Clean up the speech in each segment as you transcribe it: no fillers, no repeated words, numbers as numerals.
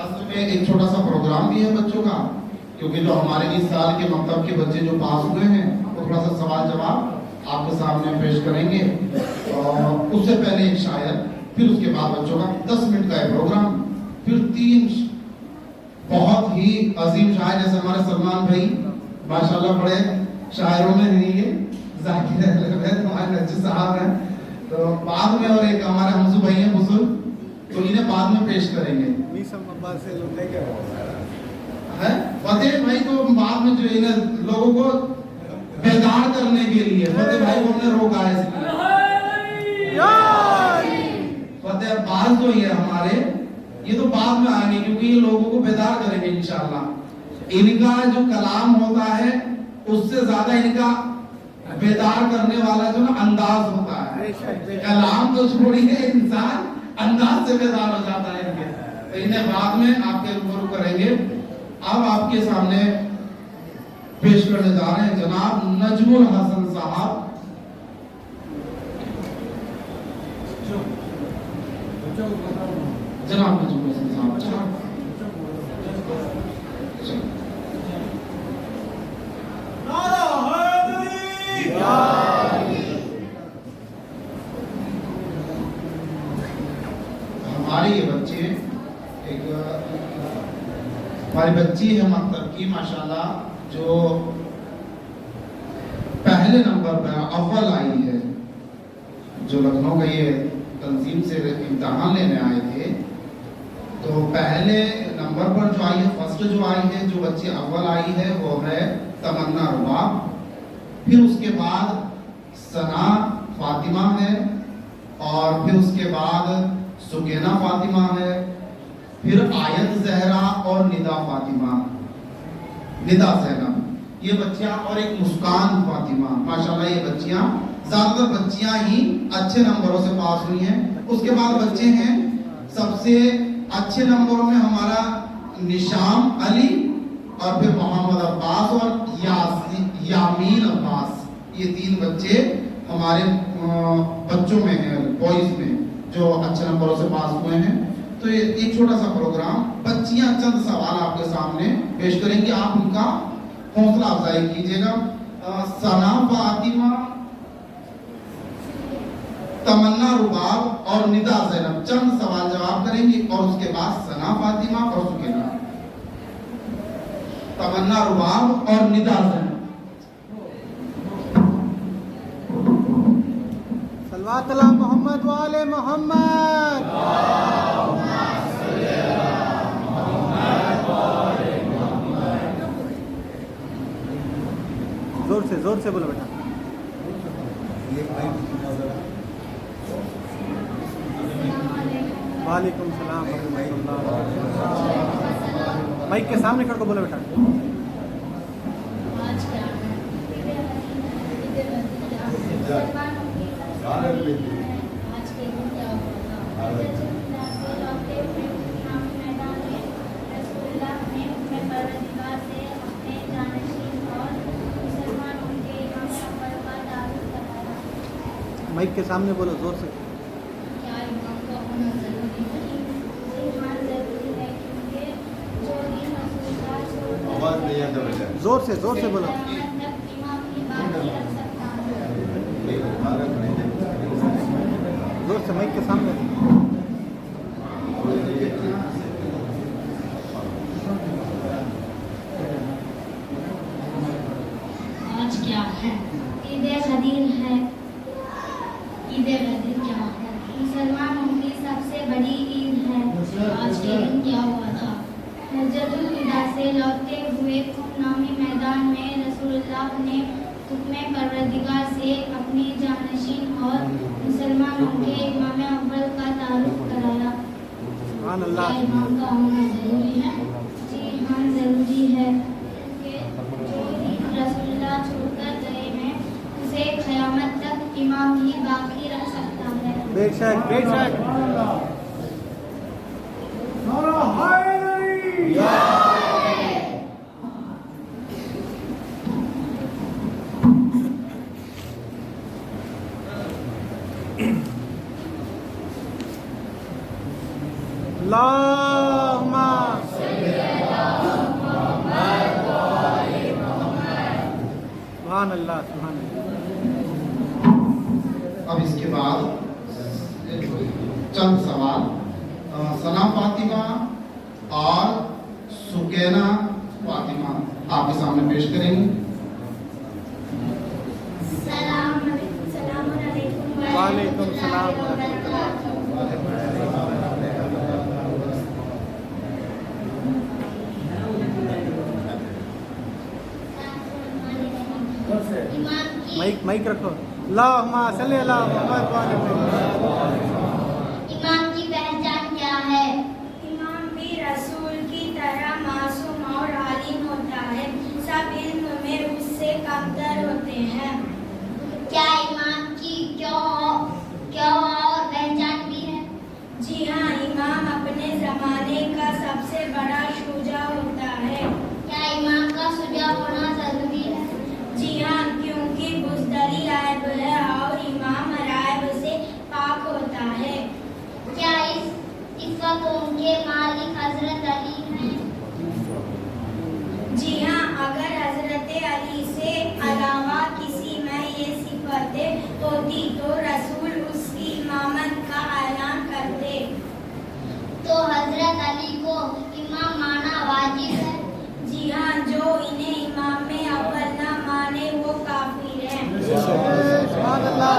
असल में एक छोटा सा प्रोग्राम भी है बच्चों का, क्योंकि जो हमारे इस साल के मकतब के बच्चे जो पास हुए हैं वो थोड़ा सा सवाल जवाब आपके सामने पेश करेंगे। और उससे पहले एक शायर, फिर उसके बाद बच्चों का 10 मिनट का है प्रोग्राम, फिर 3 बहुत ही अजीम शायर जैसे हमारे सलमान भाई माशाल्लाह बड़े शायरों में हैं, ये जाकिर हमारे नजीर साहब हैं, तो बाद में और एक हमारे हमसू भाई हैं बुजुर्ग, तो इन्हें बाद में पेश करेंगे। है फतेह भाई को बाद में जो इन्हें लोगों को बेदार करने के लिए फतेह भाई को हमने रोका है, फतेह बाज जो ये हमारे ये तो बाद में आएंगे, क्योंकि ये लोगों को बेदार करेंगे इंशाल्लाह। इनका जो कलाम होता है उससे ज्यादा इनका बेदार करने वाला जो ना अंदाज होता है, कलाम तो छोड़िए इंसान अंदाज से बेदार हो जाता है इनके, तो इन्हें बाद में आपके रूबरू करेंगे। अब आपके सामने पेश करने जा रहे हैं जनाब नजमुल हसन साहब। जनाब नजमुल हसन साहब हमारे ये बच्चे एक हमारी बच्ची है मकतब की माशाल्लाह, जो पहले नंबर पर अव्वल आई है, जो लखनऊ का ये तंजीम से इम्तिहान लेने आए थे, तो पहले नंबर पर जो आई है, फर्स्ट जो आई है, जो बच्ची अव्वल आई है वो है तमन्ना रुबाब, फिर उसके बाद सना फातिमा है, और फिर उसके बाद सुकेना फातिमा है, फिर आयत जहरा और निदा फातिमा, निदा जैनब, ये बच्चियां, और एक मुस्कान फातिमा। माशाल्लाह ये बच्चियां, ज्यादातर बच्चियां ही अच्छे नंबरों से पास हुई हैं। उसके बाद बच्चे हैं सबसे अच्छे नंबरों में हमारा निशाम अली, और फिर मोहम्मद अब्बास और यामीन अब्बास, ये 3 बच्चे हमारे बच्चों में हैं, बॉयज में, जो अच्छे नंबरों से पास हुए हैं। तो ये एक छोटा सा प्रोग्राम, बच्चियां चंद सवाल आपके सामने पेश करेंगी, आप उनका हौसला अफजाई कीजिएगा। सना फातिमा, तमन्ना रुबाब और निदा जैनब चंद सवाल जवाब करेंगी, और उसके बाद सना फातिमा और सुकेना, तमन्ना रुबाब और निदा जैनब। सल्लल्लाहु अलैहि मोहम्मद वाले मोहम्मद। जोर से बोलो बेटा। वालेकुम सलाम माइक के सामने खड़ को बोलो बेटा। माइक के सामने बोलो जोर से। जोर से बोलो। जोर से माइक के सामने। आज क्या है? ईद गदीर है। ईद गदीर क्या है? मुसलमानों की सबसे बड़ी ईद है। आज के दिन क्या हुआ था? हजरतुल विदा से लौटते हुए नामी मैदान में रसूलुल्लाह ने हुक्म परवरदिगार से अपनी जानशीन और मुसलमानों के इमाम अव्वल का तारुफ कराया। क्या इमाम का होना जरूरी है? जी हाँ जरूरी है, क्योंकि जो रसूलुल्लाह छोड़कर गए हैं उसे क़यामत तक इमाम ही बाकी रख सकता है। बेशक बेशक। अल्लाहुम्मा सुभान अल्लाह सुभान अल्लाह। अब इसके बाद चंद सवाल सना फातिमा और सुकैना फातिमा आपके सामने पेश करेंगे। वालेकुम सलाम। माइक रखो। अल्लाहुम्मा सल्ली अला मुहम्मद व अला मुहम्मद। इमाम की पहचान क्या है? इमाम भी रसूल की तरह मासूम और आलिम होता है। सब इल्म में उससे कमतर होते हैं। क्या इमाम की क्यों और पहचान भी है? जी हाँ, इमाम अपने जमाने का सबसे बड़ा शुजा होता है। क्या इमाम का सुजा होना जरूरी है? जी हाँ, क्योंकि बुज़दली ऐब है और इमाम ऐब से पाक होता है। क्या इस वक्त उनके मालिक हजरत अली हैं? जी हाँ, अगर हजरत अली से अलावा किसी में ये सिफतें होती तो रसूल उसकी इमामत का ऐलान करते। तो हजरत अली को इमाम माना वाजिब है? जी हाँ, जो इन्हें इमाम में अव्वल न माने वो काफिर है। सुभान अल्लाह।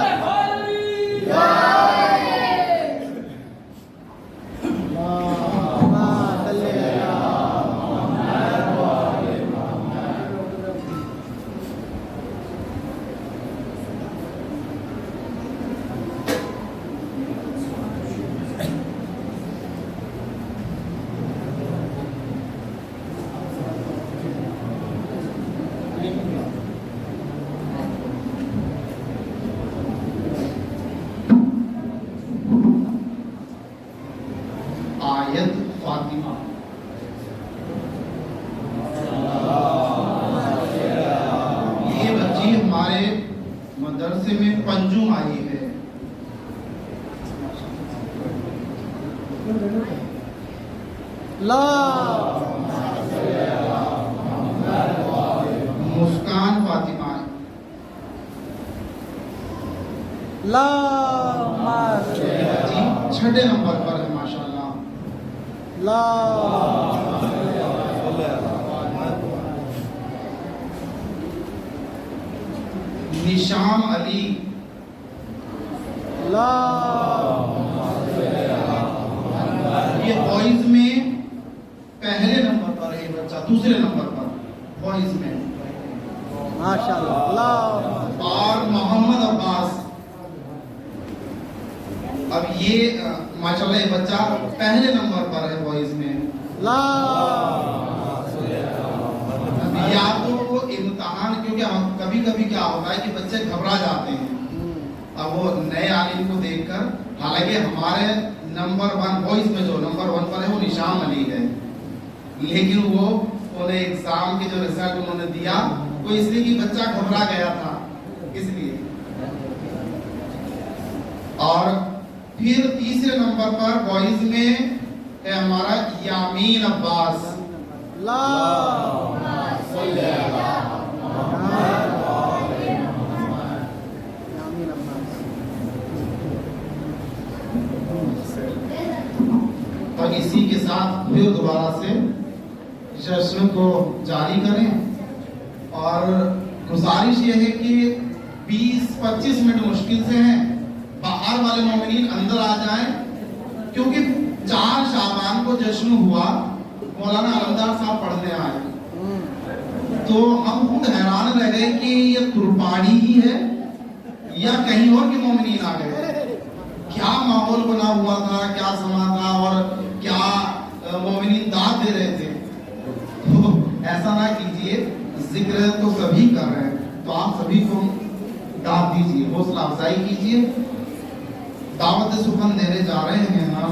अल्लाहुम्मा सल्ली अला आयत फातिमा ये बच्ची हमारे मदरसे में पंजुम आई है। मुस्कान फातिमा अल्लाहुम्मा ये बच्ची छठे नंबर पर है माशाल्लाह। निशाम अली ये बॉयज में पहले नंबर पर है बच्चा, दूसरे नंबर पर बॉयज में। माशाअल्लाह। अल्लाहुम्मा और मोहम्मद अब्बास, अब ये माशाल्लाह ये बच्चा पहले नंबर पर है बॉयज में। या तो वो इम्तिहान, क्योंकि कभी कभी क्या होता है कि बच्चे घबरा जाते हैं अब वो नए आलिम को देखकर। हालांकि हमारे नंबर 1 बॉयज में जो नंबर 1 पर है वो निशाम अली है, लेकिन वो उन्हें एग्जाम के जो रिजल्ट उन्होंने दिया वो इसलिए कि बच्चा घबरा गया था इसलिए। और फिर तीसरे नंबर पर बॉयज में है हमारा यामीन अब्बास। और इसी के साथ फिर दोबारा से जश्न को जारी करें और गुजारिश ये है कि 20-25 मिनट मुश्किल से हैं, बाहर वाले मोमिनीन अंदर आ जाएं, क्योंकि 4 शाबान को जश्न हुआ, मौलाना अलमदार साहब पढ़ने आए तो हम खुद हैरान रह गए कि ये तुरपाड़ी ही है या कहीं और के मोमिनीन आ गए। क्या माहौल बना हुआ था, क्या समा था और क्या मोमिनीन दाद दे रहे थे। तो ऐसा ना कीजिए, जिक्र तो सभी कर रहे हैं तो आप सभी को दाद दीजिए, हौसला अफजाई कीजिए। दावत सुखन देने जा रहे हैं हम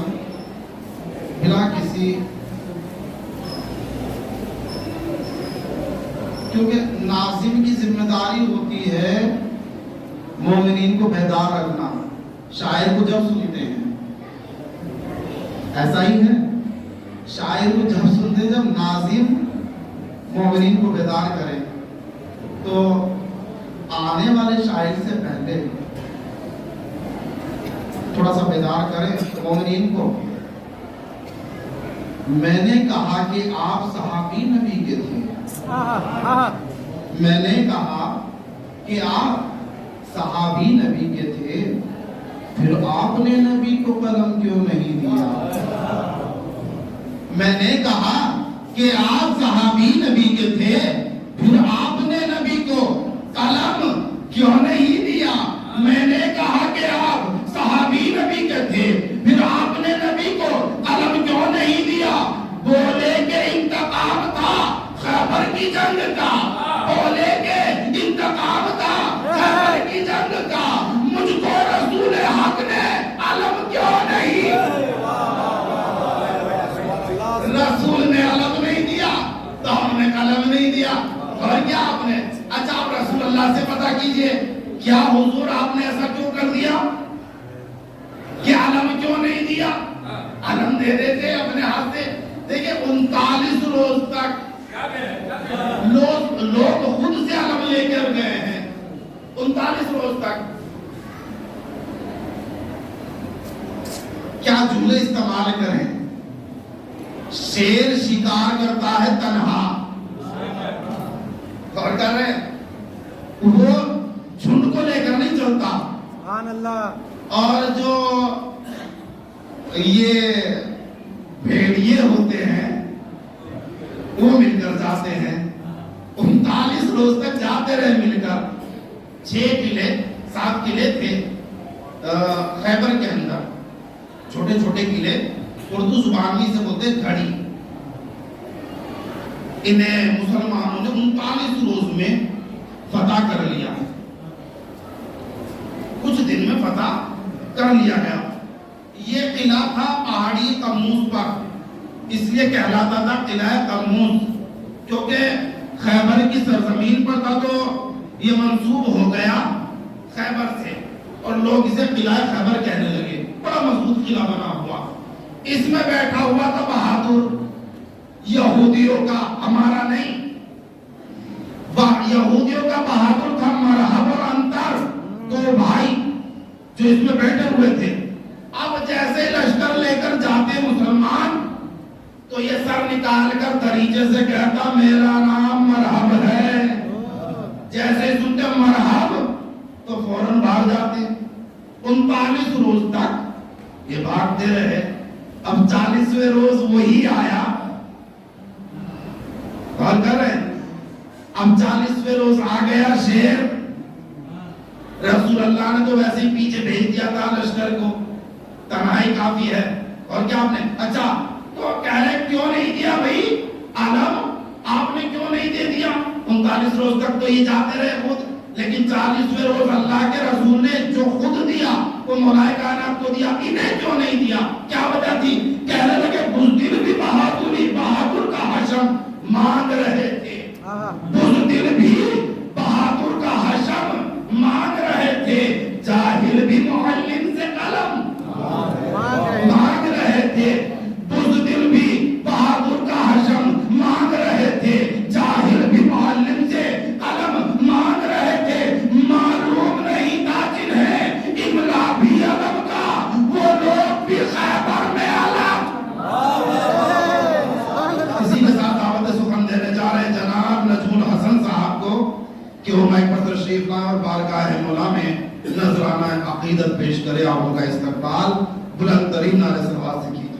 बिना किसी, क्योंकि नाज़िम की जिम्मेदारी होती है मोमिनीन को बेदार रखना शायर को जब सुनते हैं। ऐसा ही है। शायर को जब सुनते, जब नाजिम मोमिनीन को बेदार करे, तो आने वाले शायर से पहले थोड़ा सा बेदार करे मोमिनीन को। मैंने कहा कि आप सहाबी नबी के थे, मैंने कहा कि आप सहाबी नबी के थे, फिर आपने नबी को कलम क्यों नहीं दिया? मैंने कहा कि आप सहाबी नबी के थे, फिर आपने नबी को कलम क्यों नहीं दिया? मैंने कहा कि आप सहाबी नबी के थे, फिर आपने नबी को कलम क्यों नहीं दिया? बोले के इंतकाम था खैबर की जंग का, बोले के इंतकाम था खैबर की जंग का, मुझको रसूल हक ने अलम क्यों नहीं? रसूल ने अलम नहीं दिया तो हमने कलम नहीं दिया। और क्या आपने, अच्छा आप रसूल अल्लाह से पता कीजिए, क्या हुजूर आपने ऐसा क्यों कर दिया कि अलम क्यों नहीं दिया? अलम दे देते अपने हाथ से। देखिए 39 रोज तक लोग खुद से अलम लेकर गए हैं, 39 रोज तक। क्या जुमले इस्तेमाल करें? शेर शिकार करता है तन्हा, गौर कर रहे हैं, वो झुंड को लेकर नहीं चलता। सुभान अल्लाह। और जो ये भेड़िए होते हैं वो मिलकर जाते हैं, 39 रोज तक जाते रहे मिलकर। 6 किले 7 किले थे खैबर के अंदर, छोटे छोटे किले, उर्दू जुबान में से बोलते घड़ी। इन्हें मुसलमानों ने 39 रोज में फतह कर लिया, कुछ दिन में फतह कर लिया गया। ये किला था पहाड़ी कमूस पर, इसलिए कहलाता था किला कमूस, क्योंकि खैबर की सरजमीन पर था, तो ये मंसूब हो गया खैबर से और लोग इसे किला खैबर कहने लगे। बड़ा मजबूत किला बना हुआ, इसमें बैठा हुआ था बहादुर, यहूदियों का, हमारा नहीं, यहूदियों का बहादुर था मरहब और अंतर, 2 भाई जो इसमें बैठे हुए थे। अब जैसे लश्कर लेकर जाते मुसलमान, तो ये सर निकाल कर दरीचे से कहता मेरा नाम मरहब है। जैसे सुनते मरहब तो फौरन भाग जाते। 39 रोज तक ये भागते रहे। अब 40वें रोज वही आया, कॉल कर रहे हैं। अब 40वें रोज आ गया शेर। रसूल अल्लाह ने तो वैसे ही पीछे भेज दिया था लश्कर को, तन्हाई काफी है। और क्या आपने, अच्छा तो कह रहे क्यों नहीं दिया भाई आलम, आपने क्यों नहीं दे दिया? 39 रोज तक तो ये जाते रहे खुद, लेकिन 40वें रोज अल्लाह के रसूल ने जो खुद दिया वो मौलाए कायनात को दिया, इन्हें क्यों नहीं दिया? क्या वजह थी? कहने लगे बुज़दिल भी बहादुरी, बहादुर का हशम मांग रहे थे। बुज़दिल भी बहादुर का हशम मांग रहे थे, जाहिल भी मुअल्लिम से कलम मांग रहे थे। बुज़दिल भी बहादुर का हशम मांग रहे थे, जाहिल भी मुअल्लिम से कलम मांग रहे थे। मालूम नहीं था जिन्हें इमला भी अलम का, वो लोग भी खैबर में अलम। इसी के साथ दावत सुखन देने जा रहे जनाब नजमुल हसन साहब को कि वो माइक पर तशरीफ लाएं और बारगाह मौला में नजराना अकीदत पेश करे। आप लोगों का इस्तकबाल बुलंद तरीन नारे सलवात से कीजिए।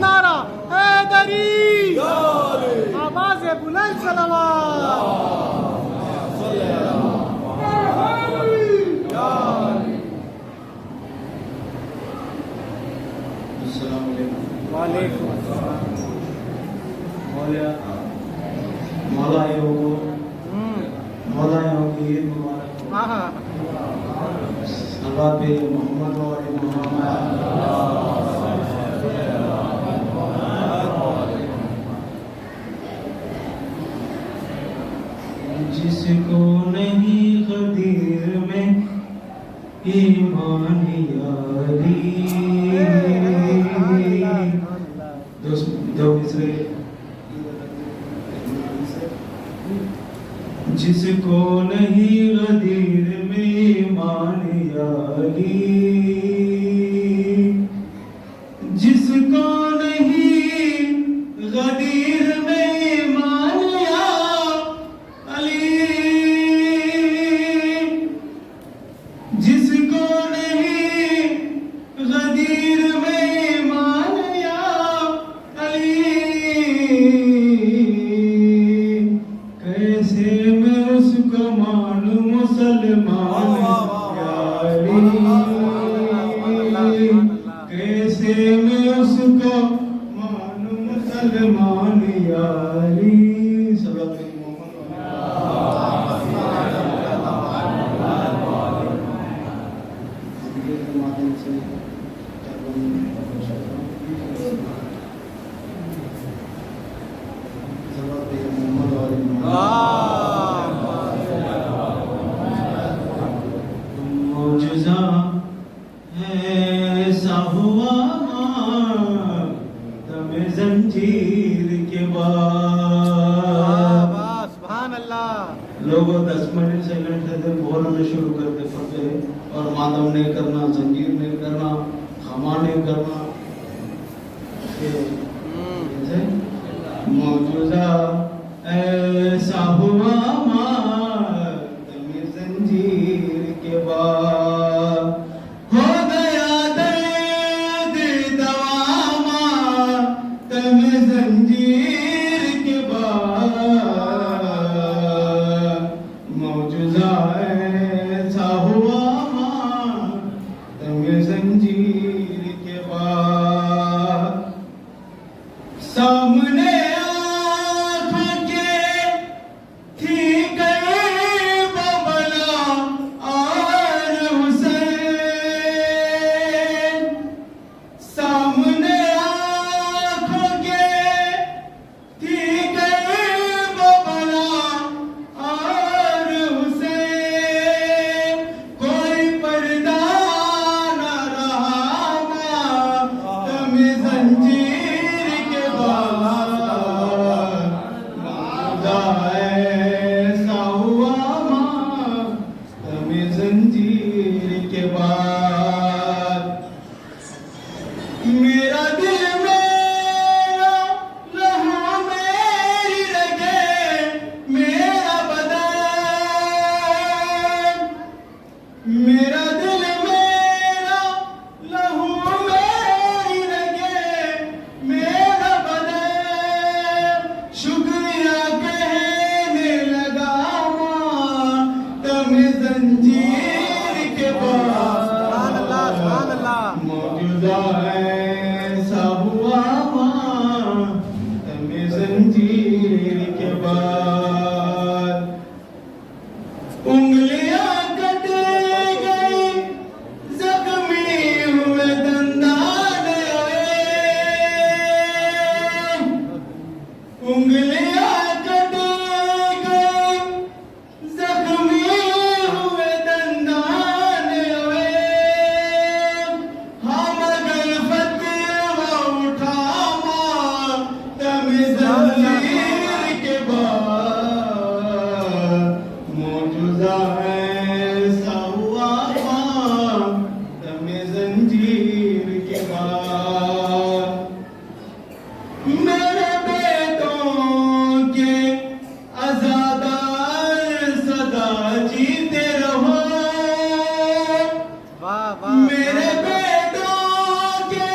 नारा हैदरी, आवाज़ बुलंद सलावत। वालेकुम अस्सलाम। मौलाइयों को मौलाइयों की ईद मुबारक हो। नवाब मोहम्मद और मोहम्मद जिसको नहीं खदीर में ईमान यारी। दो मिसरे। जिसको नहीं गदीर में ईमान यारी, जिसको नहीं गदीर में ईमान या अली, जिसको नहीं गदीर में ईमान या अली, कैसे मैं उसको मानूं मुसलमान यारी, कैसे मैं उसको मानूं मुसलमान यारी। मौजूदा ऐसा हुआ तमे जंजीर के बाद। सुभान अल्लाह। लोगों 10 मिनट साइलेंट थे, बोलना शुरू करते फटे और मातम नहीं करना, जंजीर नहीं करना, खमा नहीं करना। मौजूदा ऐसा हुआ तमे जंजीर के बाद, हो गया दर्द दवा तमे जंजीर के बाद। मौजूदा ऐसा हुआ तमे जंजीर के बाद। सामने आँखों के थी गई बबला और हुसैन, सामने आँखों के थी गई बबला और हुसैन, कोई पर्दा न रहा तमे जंजीर के बाद। ऐसा हुआ तमे जंजीर के बाद। मेरा दिल मेरा लहू मेरी रगे मेरा बदन, मेरा दिल मेरा लहू मेरी रगे मेरा बदन, शुक्रिया कहने लगा तमे जंजीर के सुभान अल्लाह, बाद। सुभान अल्लाह। मौजूदा ऐसा हुआ तमे जंजीर के बाद। उंगलियां कट गई जख्मी हुए दंदान हुए, उंगलियां कट गई जख्मी हुए दंदान हुए, हम गए फतवा उठा तमे जंजीर के बाद। मौजूदा ऐसा हुआ तमे जंजीर के बाद। मेरे बेटों के आजादार सदा जीते रहो, वाह वाह। मेरे बेटों के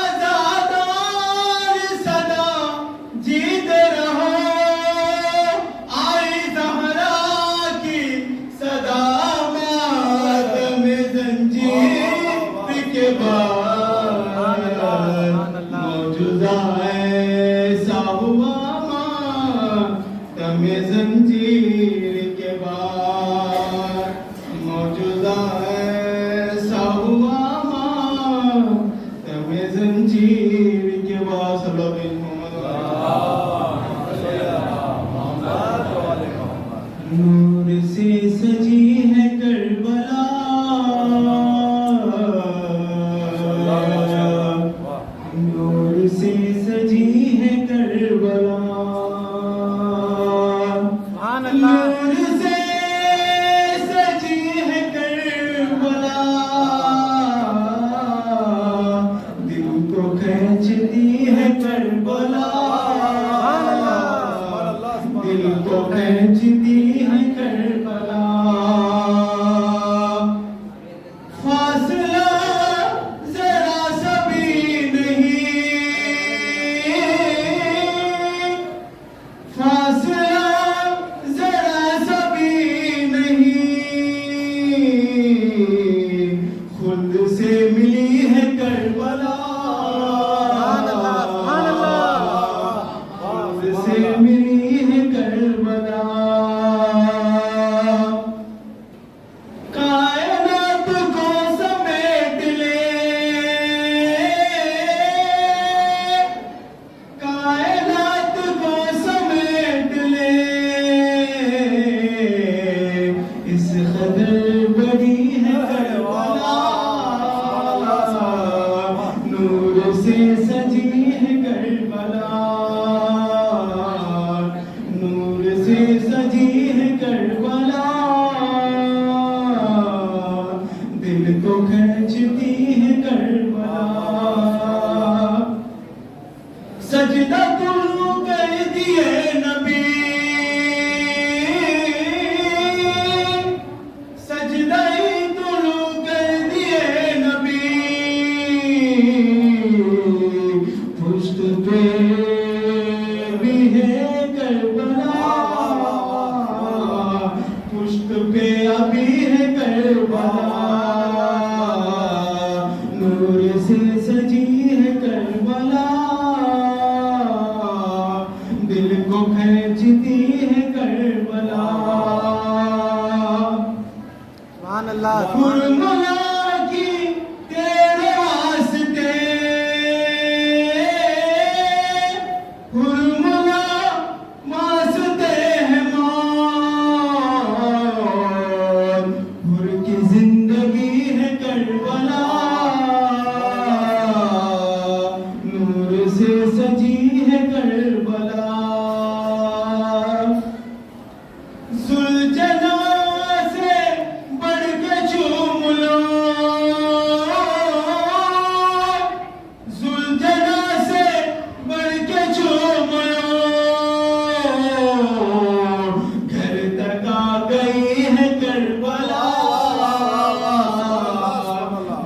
आजादार सदा जीते रहो, आई ज़हरा की सदा तमे जंजीर के बाद। मौजूदा ऐसा हुआ तमे जंजीर के बाद। मौजूदा ऐसा हुआ तमे जंजीर के बाद। नूर से सजी है करबला बेकदर बड़ी है करबला, नूर से सजी है करबला, नूर से सजी है करबला, दिल को खींचती है करबला। सजदा तुम कर दिए नबी, सजदा तुम कर दिए नबी, पुश्त पे भी है करबला, पुश्त पे अभी है करबला, नूर से सजी है करबला, दिल को खींचती है करबला। सुभान अल्लाह, कुर्बाना की तेरे वास्ते, कुर्बाना वास्ते है मौत, हुर की जिंदगी है करबला, नूर से सजी है करबला। सुलझना से बढ़ के चूम लो, सुलझना से बढ़ के चूम लो, घर तक आ गई है करबला,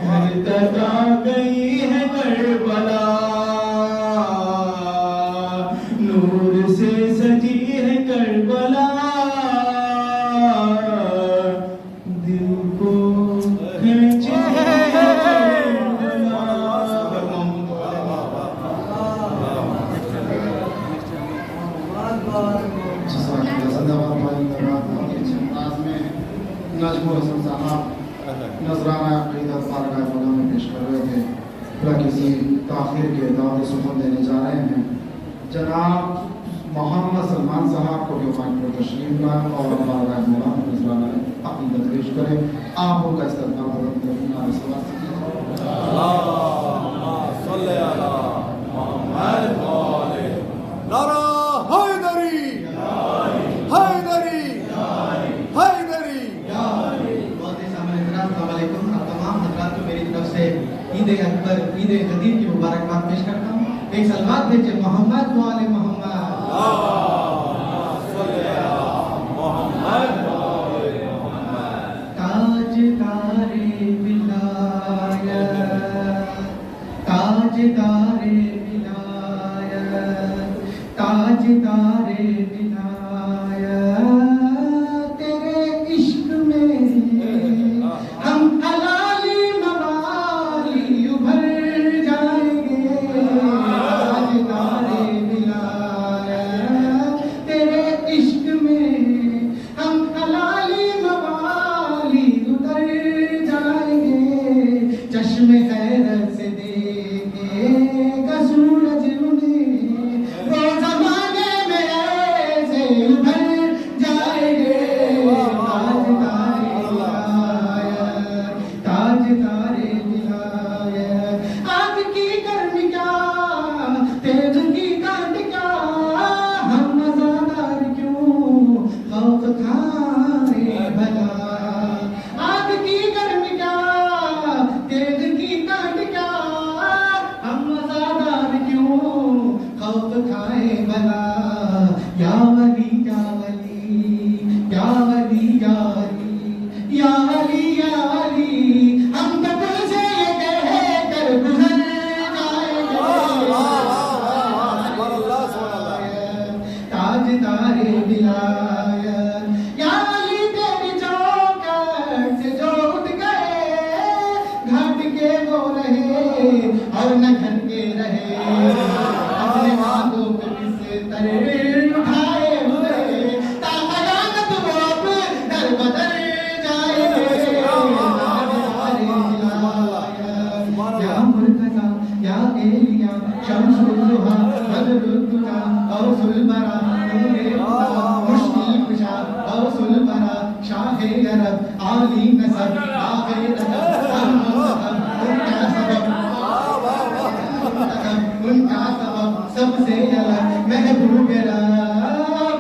घर तक आ गई है करबला, नूर से सजी है करबला, दिल को खींचे है करबला। जिंदाबाद भाई, बहुत ही अच्छे अंदाज में नजमुल हसन साहब नजराना अक़ीदत बारगाह खुदा में पेश कर रहे थे। फिर किसी ताख़ीर के दावत सुखन देने जा रहे हैं। जनाब मोहम्मद सलमान साहब को भी माइक पर तशरीफ लाएं और बारगाह खुदा में नजराना अक़ीदत पेश करें। आप उनका इस्तेमाल नारा हैदरी, हैदरी, हैदरी। तमाम हज़रात को मेरी तरफ से ईद अकबर, ईद गदीर की मुबारकबाद पेश करता हूँ। एक सलवात भेजिए मोहम्मद वाले मोहम्मद। ताजदारे विलायत, ताजदारे विलायत, ताजदारे विलायत, तेरे इश्क में हम हलाली मवाली उभर जाएंगे। ताजदारे विलायत, तेरे इश्क में हम हलाली मवाली उतर जाएंगे। चश्मे हैरत से देखेगा सूरज उन्हें, वो ज़माने में ऐसे उभर जाएंगे। ताजदारे विलायत, आग की गर्मी क्या, तेज की काट क्या, हम मज़ादार क्यों खौफ खाए भला। आग की गर्मी क्या, तेज की काट क्या, हम मज़ादार क्यों खौफ खाए भला। या वली या वली या वली या वली या वली या वली, हम तो तुझसे ये कह कर गुजर जाएंगे। ताजदारे विलायत, या वली तेरी चौखट से जो उठ गए, घाट के वो रहे और न घर के रहे। अपने हाथों पे बिस्तर उठाए हुए, ताक़यामत वो अब दर बदर जाएंगे। या मुर्तज़ा या एलिया शम्सुल ज़ुहा बदरुल दुहा गौसुल बरा, नूरे खुदा मुश्किल कुशा गौसुल बरा, शाहे अरब आली नसब आखिरी उनका सबब सबसे अलग महबूब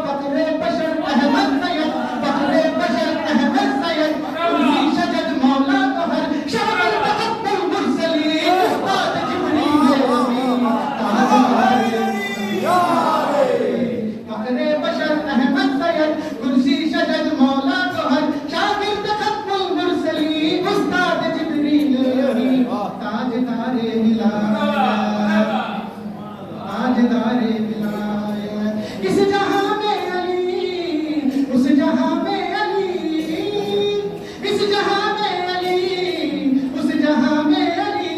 फखरे बशर अहमद सैयद फखरे बशर अहमद सैयद उसी शजद मौला तो हर शामिल बहत्तर मुरसलीन ताज जिब्रील अमीन फखरे बशर अहमद सैयद कुर्सी शजद मौला तो हर शामिल बहत्तर मुरसलीन उस्ताद जिब्रील अमीन ताजदारे विलायत ताजदारे विलायत इस जहां में अली उस जहां में अली इस जहां में अली उस जहां में अली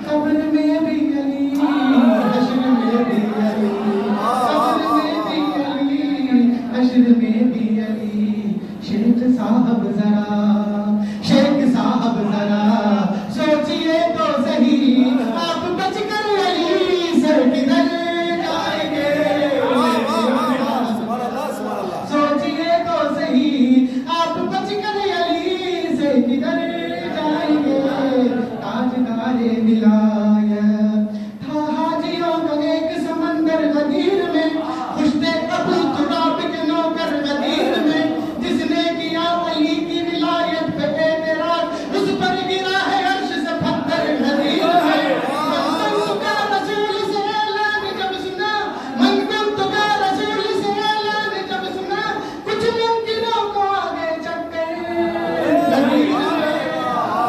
कब्र में भी अली हश्र में भी अली कब्र में भी अली हश्र में भी अली शेख साहब जरा सोचिए तो सही आप बचकर अली सर किधर जाएंगे सोचिए तो सही आप बचकर अली से किधर जाएंगे ताजदारे विलायत था हाजियों का एक समंदर गदीर में खुशते अबू तुराब के नौकर गदीर में जिसने किया अली की विलायत पे एतराज उस पर गिरा है अर्श से पत्थर गदीर में मन का रसूल से ऐलान जब सुना मन का रसूल से ऐलान जब सुना कुछ मुमकिनों को आगे चक्कर गदीर में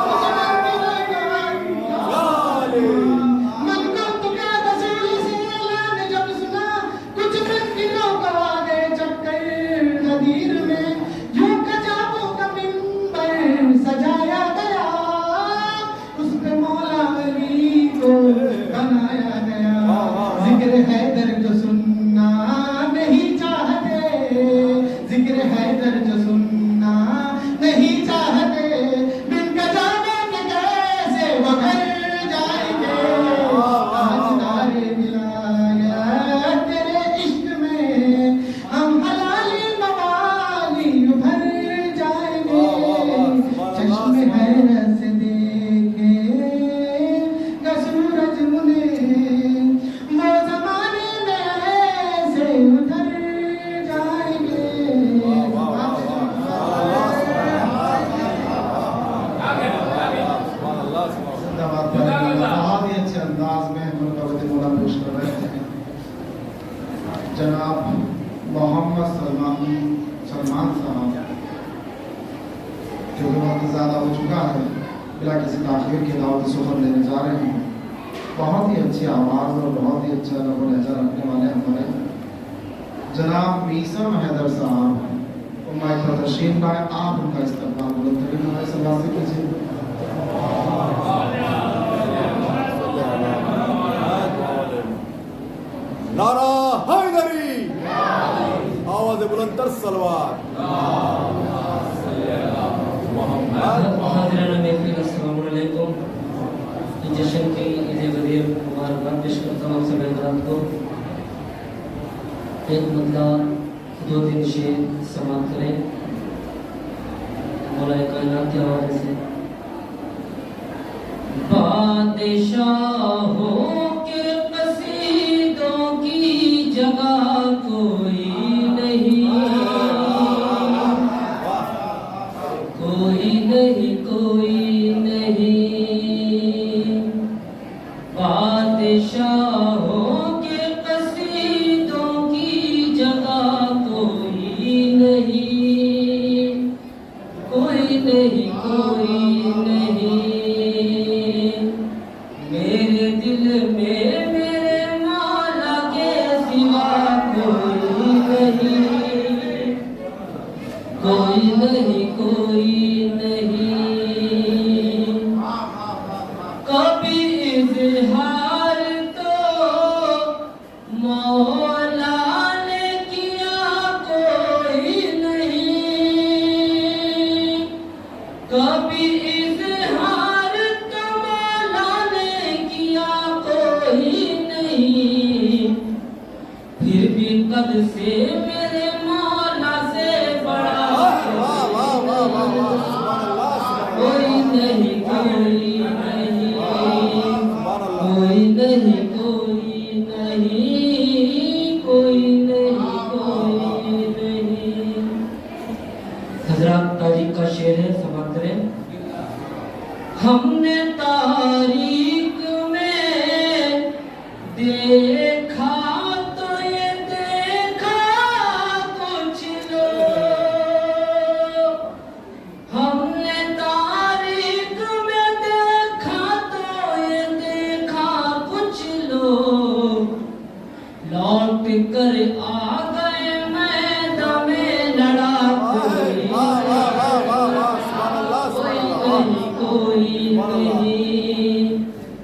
कुछ मुमकिनों को आगे मन का रसूल से ऐलान जब सुना कुछ मुमकिनों को आगे चक्कर गदीर में यूं कजाबों का मिंबर सजाया गया उस पे मौला अली को बनाया गया जिक्र हैदर जो सुनना नहीं चाहते जिक्र हैदर जो सुनना नहीं चाहते बिन कजाबों के कैसे वो घर जाएंगे ताजदारे विलायत तेरे इश्क में हम हलाली मवाली उभर जाएंगे चश्मे हैरत से देखेगा सूरज मुने वो जमाने में ऐसे उतर जाएंगे बहुत ही अच्छे अंदाज में हम लोग मौला पेश कर रहे थे जनाब मोहम्मद सलमान साहब जो कि बहुत ज़्यादा हो चुका है बिला किसी ताखीर की दावत सुखर लेने जा रहे हैं बहुत ही अच्छी आवाज़ और बहुत ही अच्छा लहजा रखने वाले हमारे जनाब मीसम हैदर साहब माइक पर तशरीफ लाए आप उनका इस्तेमाल बुलंद तरीन हमारे समाज से कीजिए नारा हैदरी आवाज बुलंदतर सलवार हाज़िरान महफिल अस्सलाम वालेकुम। इस जश्न की ईद गदीर मुबारकबाद पेश करता हूँ सभी हज़रात को। एक मतला 2-3 शेर समाप्त करें मौला कायनात के हवाले से। बादशाहों के कसीदों की जगह कोई नहीं कोई नहीं कोई नहीं बादशाहों के कसीदों की जगह कोई नहीं कोई नहीं कोई नहीं मेरे दिल में मेरे मौला के सिवा कोई नहीं कोई नहीं कोई नहीं कभी इजहार तो मौला ने किया कोई नहीं कभी इजहार तो मौला ने किया कोई नहीं फिर भी कद से मेरे मौला से बड़ा वाह वाह वाह वाह वाह कोई नहीं, कोई नहीं, कोई नहीं, कोई नहीं, कोई नहीं। हजरत तारीख का शेर है, समाप्त करें। हमने तारीख में देखा तो ये देखा कुछ लोग, हमने तारीख में देखा तो ये देखा कुछ लोग, लौट कर आ गए मैदान में लड़ा कोई कोई नहीं,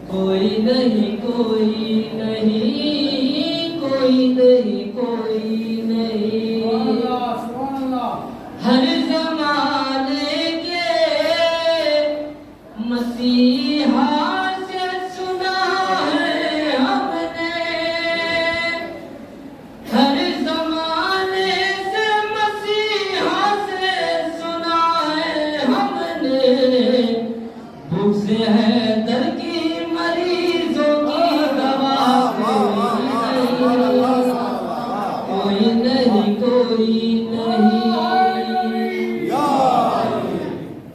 कोई नहीं, कोई नहीं, कोई नहीं, कोई नहीं। हर ज़माने के मसीहा से सुना है हमने, हर ज़माने से मसीहा से सुना है हमने, भूख से है दर की मरीजों की दवा कोई नहीं, कोई नहीं,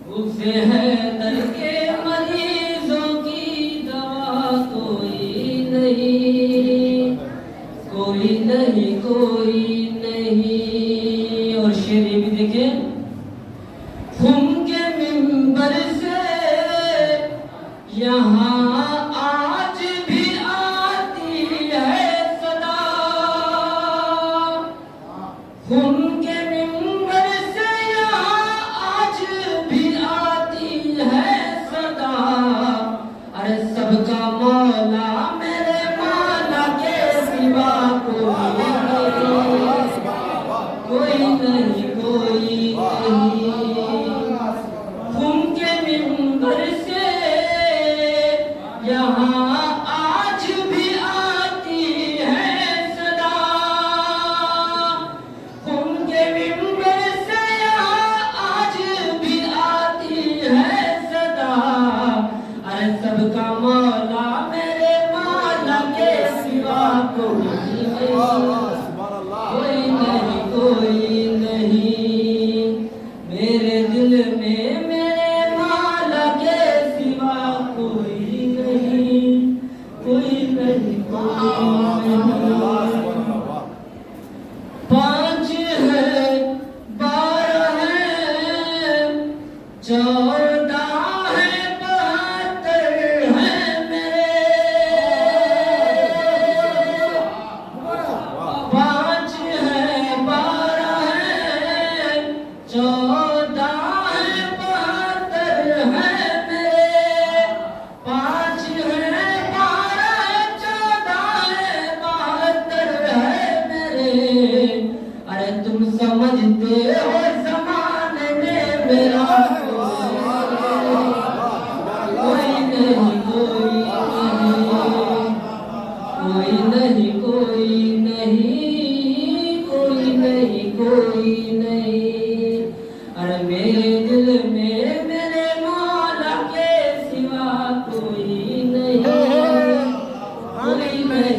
भूख से है दर के मरीजों की दवा कोई नहीं, कोई नहीं, कोई नहीं। और शेर ये भी देखें, खुम के मिंबर से यहाँ आज भी आती है सदा, खुम के मिंबर से यहाँ आज भी आती है सदा। अरे सबका मौला मेरे मौला के सिवा कोई नहीं, कोई नहीं। खुम के मिंबर से यहाँ आज भी आती है सदा, खुम के मिंबर से यहाँ आज भी आती है सदा। अरे सबका मौला मेरे मौला के सिवा कोई नहीं, कोई नहीं। मेरे दिल में मेरे मौला के सिवा कोई नहीं, कोई नहीं, कोई नहीं। 5 है 12 है 14 है 72 है मेरे, 5 है 12 है 14 है 72 है मेरे, 5 है 12 है 14 है 72 है मेरे। अरे तुम समझते हो ज़माने में मेरा कोई नहीं, कोई नहीं, कोई नहीं, कोई नहीं, कोई नहीं। अरे मेरे दिल में मेरे मौला के सिवा कोई नहीं, कोई नहीं।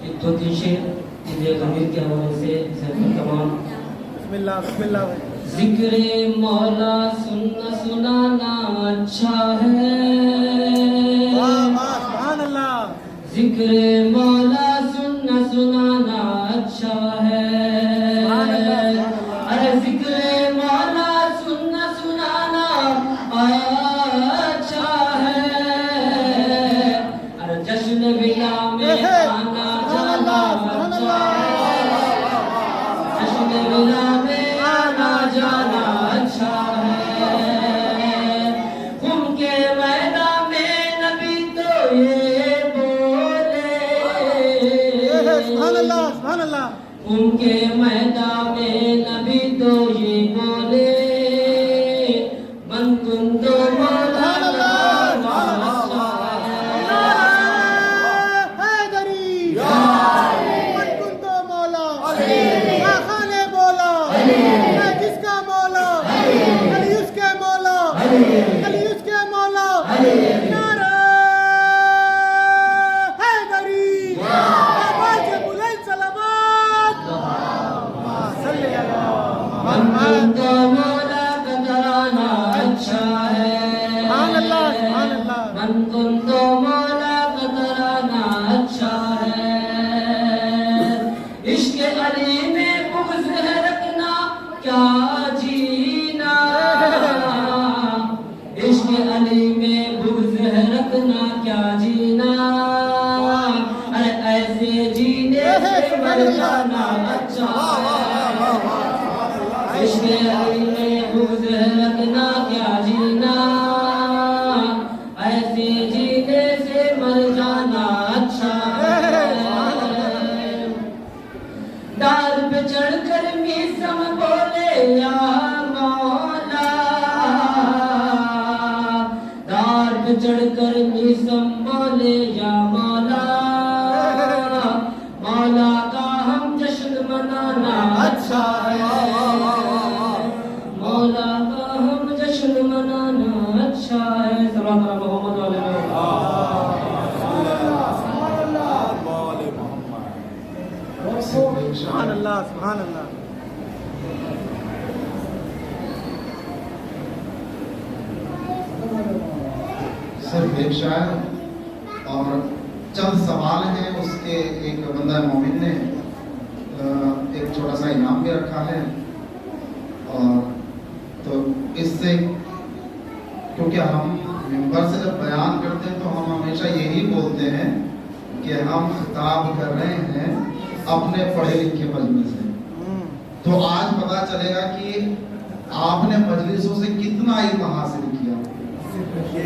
एक तो तीन शेर गंभीर के हवाले से तमाम। जिक्रे मौला सुनना सुनाना अच्छा है, जिक्रे मौला सुनना सुनाना अच्छा है। अरे जिक्रे मौला सुनना सुनाना अच्छा है। अरे जश्न बिना में आना जाना अच्छा है, जश्न बिना में आना जाना अच्छा है। उनके मैदान में नबी तो ये बोले, उनके मैदान में नबी तो ये बोले, मन कुन तो मौला बोला मन तो मौला का तराना अच्छा है, मन तो मौला का तराना अच्छा है। इश्क अली में बुग़्ज़ है रखना क्या जीना, इश्क अली में बुग़्ज़ है रखना क्या जीना, अरे ऐसे जीने से मर जाना अच्छा है। इश्क अली में बुग़्ज़ है रखना क्या जीना, ऐसे जीने से मर जाना अच्छा है। डाल पे चढ़कर मीसम बोले या मौला, डाल पे चढ़कर मीसम बोले या मौला, मौला का हम जश्न मनाना अच्छा है, मौला का हम जश्न मनाना अच्छा है। सल्लल्लाहु अलैहि मोहम्मद वाले सुभान अल्लाह, सुभान अल्लाह। सिर्फ एक शायर और चंद सवाल हैं, उसके एक बंदा मोमिन ने एक छोटा सा इनाम भी रखा है। और तो इससे, क्योंकि हम मिंबर से जब बयान करते हैं तो हम हमेशा यही बोलते हैं कि हम खिताब कर रहे हैं अपने पढ़े लिखे मजलिस से। तो आज पता चलेगा कि आपने मजलिसों से कितना इल्म हासिल किया,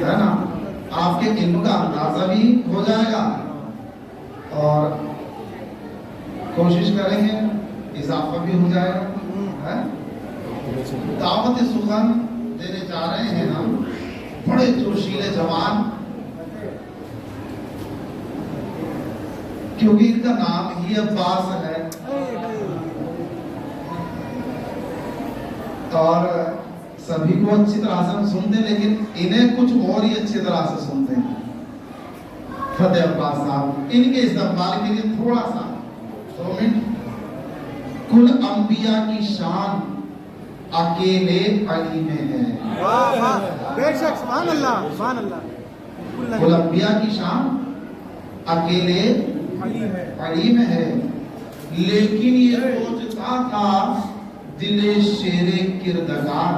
है ना। आपके इल्म का अंदाजा भी हो जाएगा और कोशिश करेंगे इजाफा भी हो जाएगा, है। दावत सुखन देने जा रहे हैं हम, बड़े जोशीले जवान, क्योंकि इनका नाम ही अब्बास है और सभी को अच्छी तरह से हम सुनते हैं, लेकिन इन्हें कुछ और ही अच्छी तरह से सुनते हैं। फतेह अब्बास साहब, इनके इस्तेमाल के लिए थोड़ा सा 2 मिनट। कुल अंबिया की शान अकेले अली में है। बेशक, सुभान अल्लाह, सुभान अल्लाह। कुल अंबिया की शान अकेले अली में है, लेकिन ये सोचता था दिले शेरे किरदगार।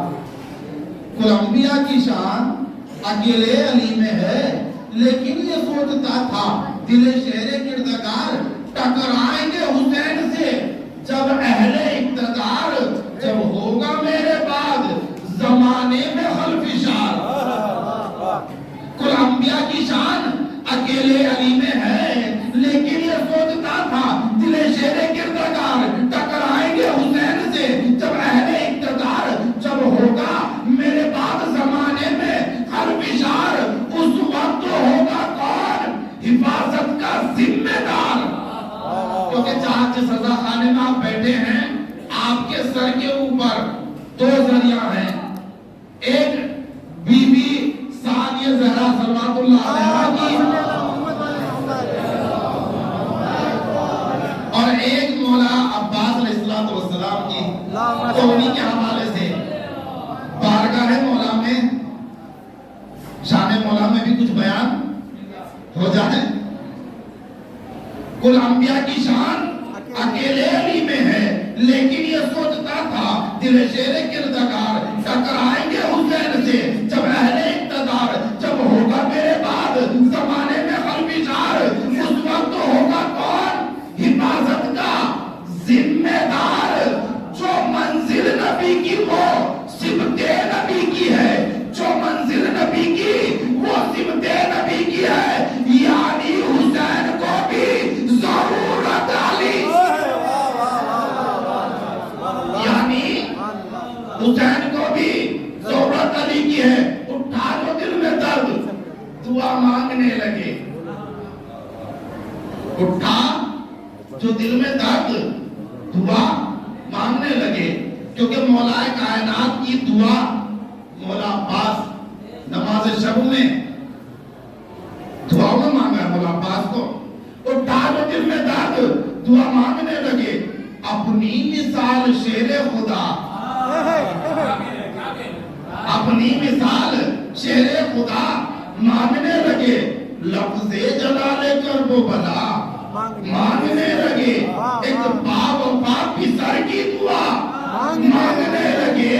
कुल अंबिया की शान अकेले अली में है, लेकिन ये सोचता था दिले शेरे किरदगार, टकराएंगे हुसैन से जब अहले इक्तदार, जब होगा मेरे बाद जमाने में खल्फिशार। कुल अंबिया की शान अकेले अली में है, लेकिन ये सोचता था दिले शेरे किरदार, टकराएंगे हुसैन से जब अहले इक्तदार, जब होगा मेरे बाद जमाने में खल्फिशार, उस वक्त होगा कौन हिफाजत का जिम्मेदार। क्योंकि जहां जिस सजा खाने में आप बैठे हैं, आपके सर के ऊपर 2 जरिया हैं, एक बीबी सानिया ज़हरा सल्लल्लाहु अलैहा की और एक मौला अब्बास अलैहिस्सलातु वस्सलाम की। तो उन्हीं के हवाले से बारगाह मौला में, शान मौला में भी कुछ बयान हो जाए। कुल अंबिया की शान अकेले अली में है, लेकिन ये सोचता था दिल शेरे किरदार, टकराएंगे हुसैन से जब अहले इक्तदार, जब होगा मेरे बाद जमाने में खल्फिशार, उस वक्त होगा कौन हिफाजत का जिम्मेदार। जो मंजिल नबी की वो सिमते नबी की है, जो मंजिल नबी की वो सिमते नबी की है, यानी हुसैन को भी जरूरत अली, यानी हुसैन को भी जरूरत अली की है। उठा लो दिल में दर्द, दुआ मांगने लगे। उठा जो दिल में दर्द, दुआ मांगने लगे। क्योंकि मौलाए कायनात की दुआ मौला अब्बास नमाज शब में दुआ में मांगा मौला अब्बास को। उठा जो दिल में दर्द, दुआ मांगने लगे। अपनी मिसाल शेरे खुदा अपनी मिसाल शेरे खुदा मांगने लगे, लफ्ज़े जलाले कर वो भला मांगने लगे, एक बावफा पिसर की दुआ मांगने लगे,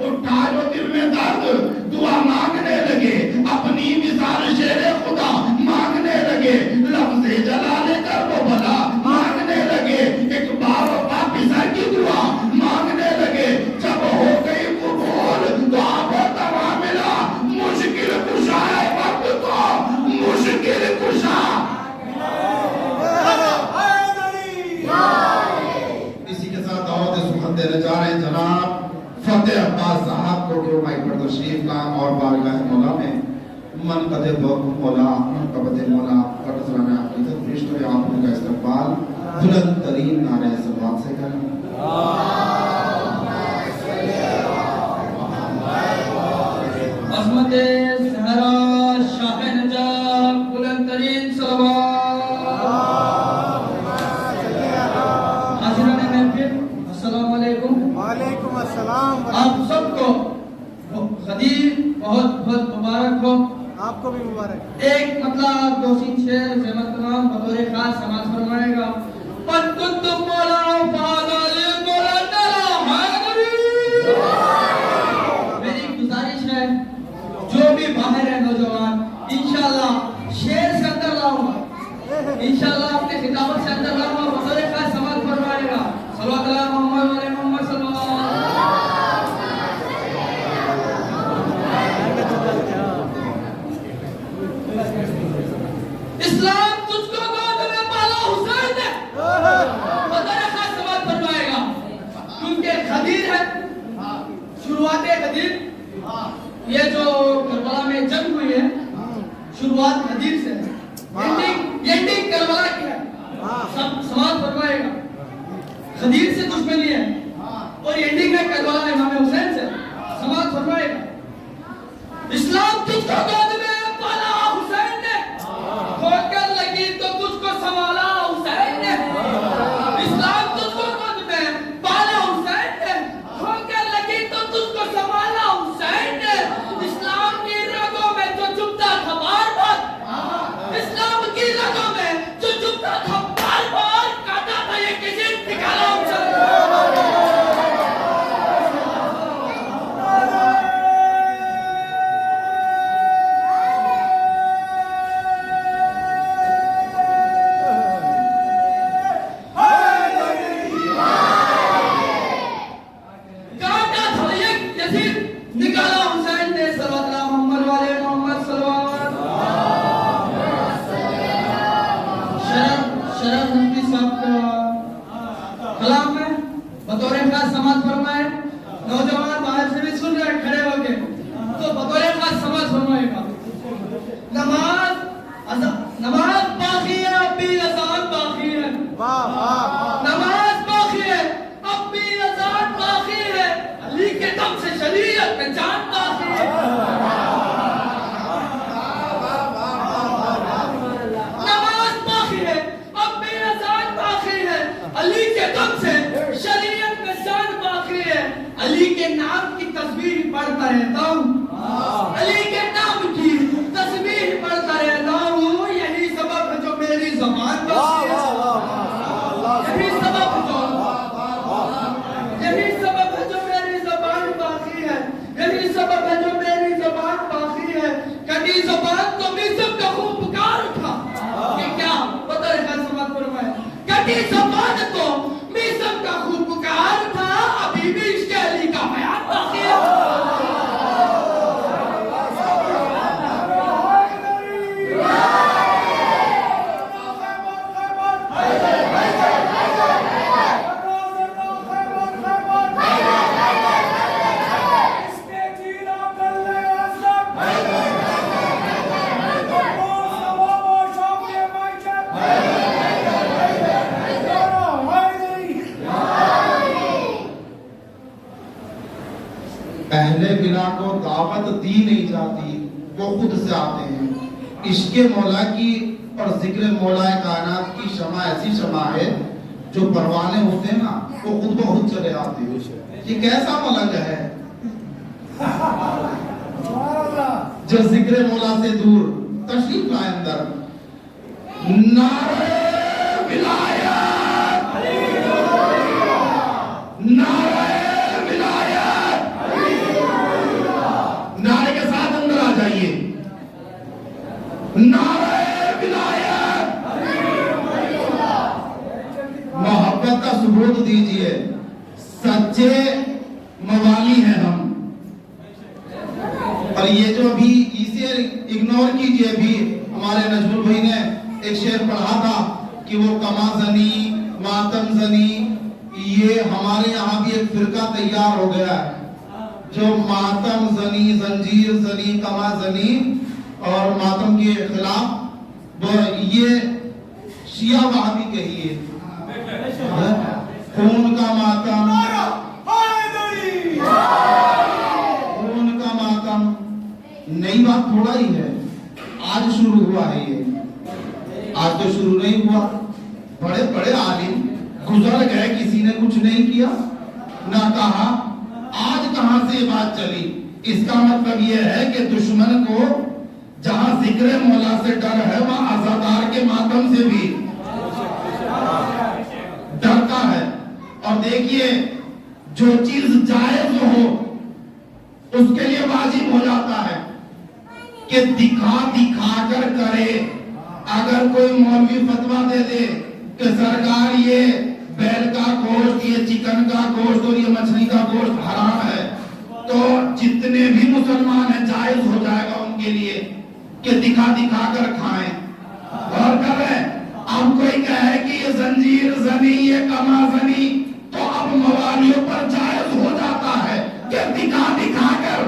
उठा लो दिल में दर्द दुआ मांगने लगे, अपनी मिसाल शेरे खुदा मांगने लगे, लफ्ज़े जलाले कर वो भला मांगने लगे, एक बावफा पिसर की दुआ मांगने लगे, जब हो गई कबूल तो आपको दवा मिला, मुश्किल कुशा है वक्त को मुश्किल कुशा। इसी के साथ दावत सुखद देने जा रहे हैं जनाब फतेह अब्बास साहब को, जो माइक पर तशरीफ ला और बारगाह मौला में मन कदे मौला मन कबदे मौला और सलाम अकीदत पेश करे, आप उनका इस्तकबाल बुलंद तरीन नारे सलावत से करें। अज़मत सहरा शाह नजाब बुलंद तरीन सलावत। हाज़िरान महफिल अस्सलाम वालेकुम। वालेकुम अस्सलाम। आप सबको खदीर बहुत बहुत मुबारक हो। आपको भी मुबारक। एक मतलब दो तीन शेर ज़हमत तमाम बतौर खास समाज फरमाएगा। पर कुतुब मौला फाज़ल मौला तला हैदरी। मेरी गुजारिश है जो भी बाहर है नौजवान, इंशाल्लाह शेर से अंदर लाऊंगा, इंशाल्लाह अपने खिताबत से अंदर लाऊंगा, बतौर खास समाज फरमाएगा। सल्लल्लाहु अलैहि मोहम्मद सल्लल्लाहु। इस्लाम तुझको गोद में पाला हुसैन ने, बतौर खास समाज फरमाएगा, क्योंकि खदीर है, शुरुआत खदीर, ये जो करबला में जंग हुई है शुरुआत खदीर से है, एंडिंग करबला की है, सब समाज फरमाएगा। खदीर से दुश्मनी है और एंडिंग है करबला इमाम हुसैन से, समाज फरमाएगा। इस्लाम तुझको गोद में पाला हुसैन ने, ठोकर लगी तो तुझको संभाला हुसैन ने। इस्लाम तुझको गोद में पाला हुसैन ने, ठोकर लगी तो तुझको संभाला हुसैन ने। इस्लाम की रगों में जो चुभता था बार बार, इस्लाम की रगों में जो चुभता था बार बार, काटा था ये किसी निकाला हुसैन। अली के नाम की तस्बीह पढ़ता रहता हूँ, अली के नाम की तस्बीह पढ़ता रहता हूँ, यही सबब है जो मेरी ज़बान बाकी है, यही सबब है जो मेरी ज़बान बाकी है, यही सबब है जो मेरी ज़बान बाकी है। कभी ज़बान तो मिस्र का खूब पुकार उठा, कि क्या पता है क्या समाज फरमाए, कभी ज़बान तो मिस्र का खूब पुकार उठा, अभी भी इसके अली का बयान बाकी है। पहले बिला को दावत दी नहीं जाती, वो खुद से आते हैं। इश्क़ मौला की और जिक्र मौला कायनात की शमा ऐसी शमा है, जो परवाने होते हैं ना, वो खुद ब खुद चले जाते हो। ये कैसा मलंग है जो जिक्र मौला से दूर तशरीफ लाए अंदर। नारे विलायत, नारे विलायत, नारे के साथ अंदर आ जाइए। नारे विलायत, मोहब्बत का सबूत दीजिए। सच्चे मवाली हैं हम। और ये जो अभी इसे इग्नोर कीजिए। अभी हमारे नजमुल भाई ने एक शेर पढ़ा था कि वो कमा जनी मातम जनी, ये हमारे यहाँ भी एक फिरका तैयार हो गया है जो मातम जनी, जंजीर जनी, कमा जनी और मातम के खिलाफ ये शिया वहाबी कहिए खून का मातम, खून का मातम। नई बात थोड़ा ही है, आज शुरू हुआ है ये। आज तो शुरू नहीं हुआ। बड़े बड़े आलिम गुजर गए, किसी ने कुछ नहीं किया ना कहा। आज कहां से बात चली? इसका मतलब यह है कि दुश्मन को जहां जिक्र मौला से डर है वहां आजादार के मातम से भी डरता है। और देखिए, जो चीज जायज हो उसके लिए वाजिब हो जाता है कि दिखा कर करे। अगर कोई मौलवी फतवा दे दे कि सरकार ये बैल का गोश्त, ये चिकन का गोश्त और ये मछली का गोश्त हराम है, तो जितने भी मुसलमान हैं जायज हो जाएगा उनके लिए कि दिखा कर खाएं। और करें अब कोई कहे कि ये जंजीर जनी, ये कमा जनी, तो अब मवालियों पर जायज हो जाता है कि दिखा कर।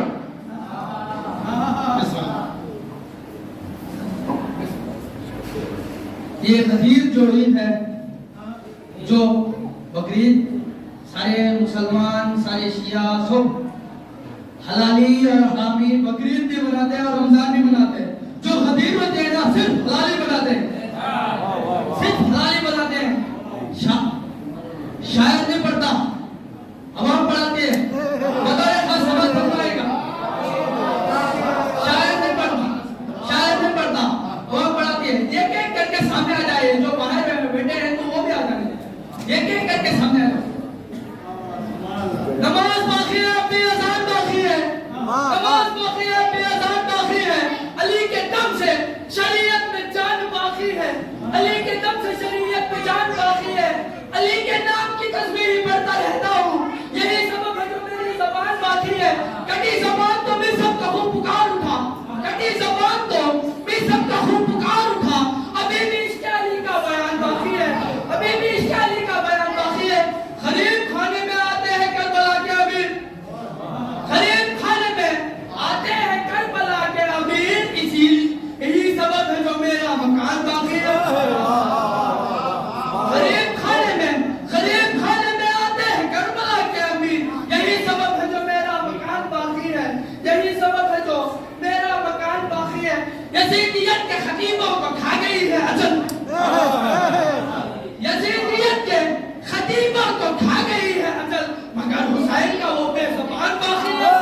ये गदीर जो ईद है, जो बकरीद सारे मुसलमान, सारे शिया सब हलाली और हरामी बकरीद भी मनाते हैं और रमजान भी मनाते हैं। जो गदीर होते हैं ना सिर्फ हलाली बनाते हैं, सिर्फ हलाली बनाते हैं। शायद नहीं पढ़ता, अवाम पढ़ाती है, बताए खास समझ फरमाएगा। शायद नहीं पढ़ता, अवाम पढ़ाती है। एक एक करके सामने आ जाए, जो बाहर बैठे हैं तो वो भी आ जाए, एक एक करके सामने आ जाए। नमाज बाकी है, अपनी अज़ान बाकी है, नमाज बाकी है, अपनी अज़ान बाकी है। अली के दम से शरीयत में जान बाकी है, अली के दम से शरीयत में जान बाकी है। अली के नाम की तस्बीह पढ़ता रहता हूँ, यही सबब है जो मेरी ज़बान बाकी है। कटी ज़बान तो मैं सबका खूब पुकार उठा, कटी ज़बान तो मैं सबका खूब पुकार उठा। अभी भी इश्क़ अली का बयान बाकी है, अभी भी इश्क़ अली का बयान बाकी है। गरीब खाने में आते हैं करबला के अमीर, गरीब खाने में आते हैं करबला के अमीर। यही सबब है जो मेरा मकान बाकी है। गरीब खाने में आते हैं करबला के अमीर, यही सबब है जो मेरा मकान बाकी है, यही सबब है जो मेरा मकान बाकी है। यजीदियत के खतीबों को खा गई है अजल, यजीदियत के खतीबों को खा गई है अजल, मगर हुसैन का वो बेज़बान बाकी है।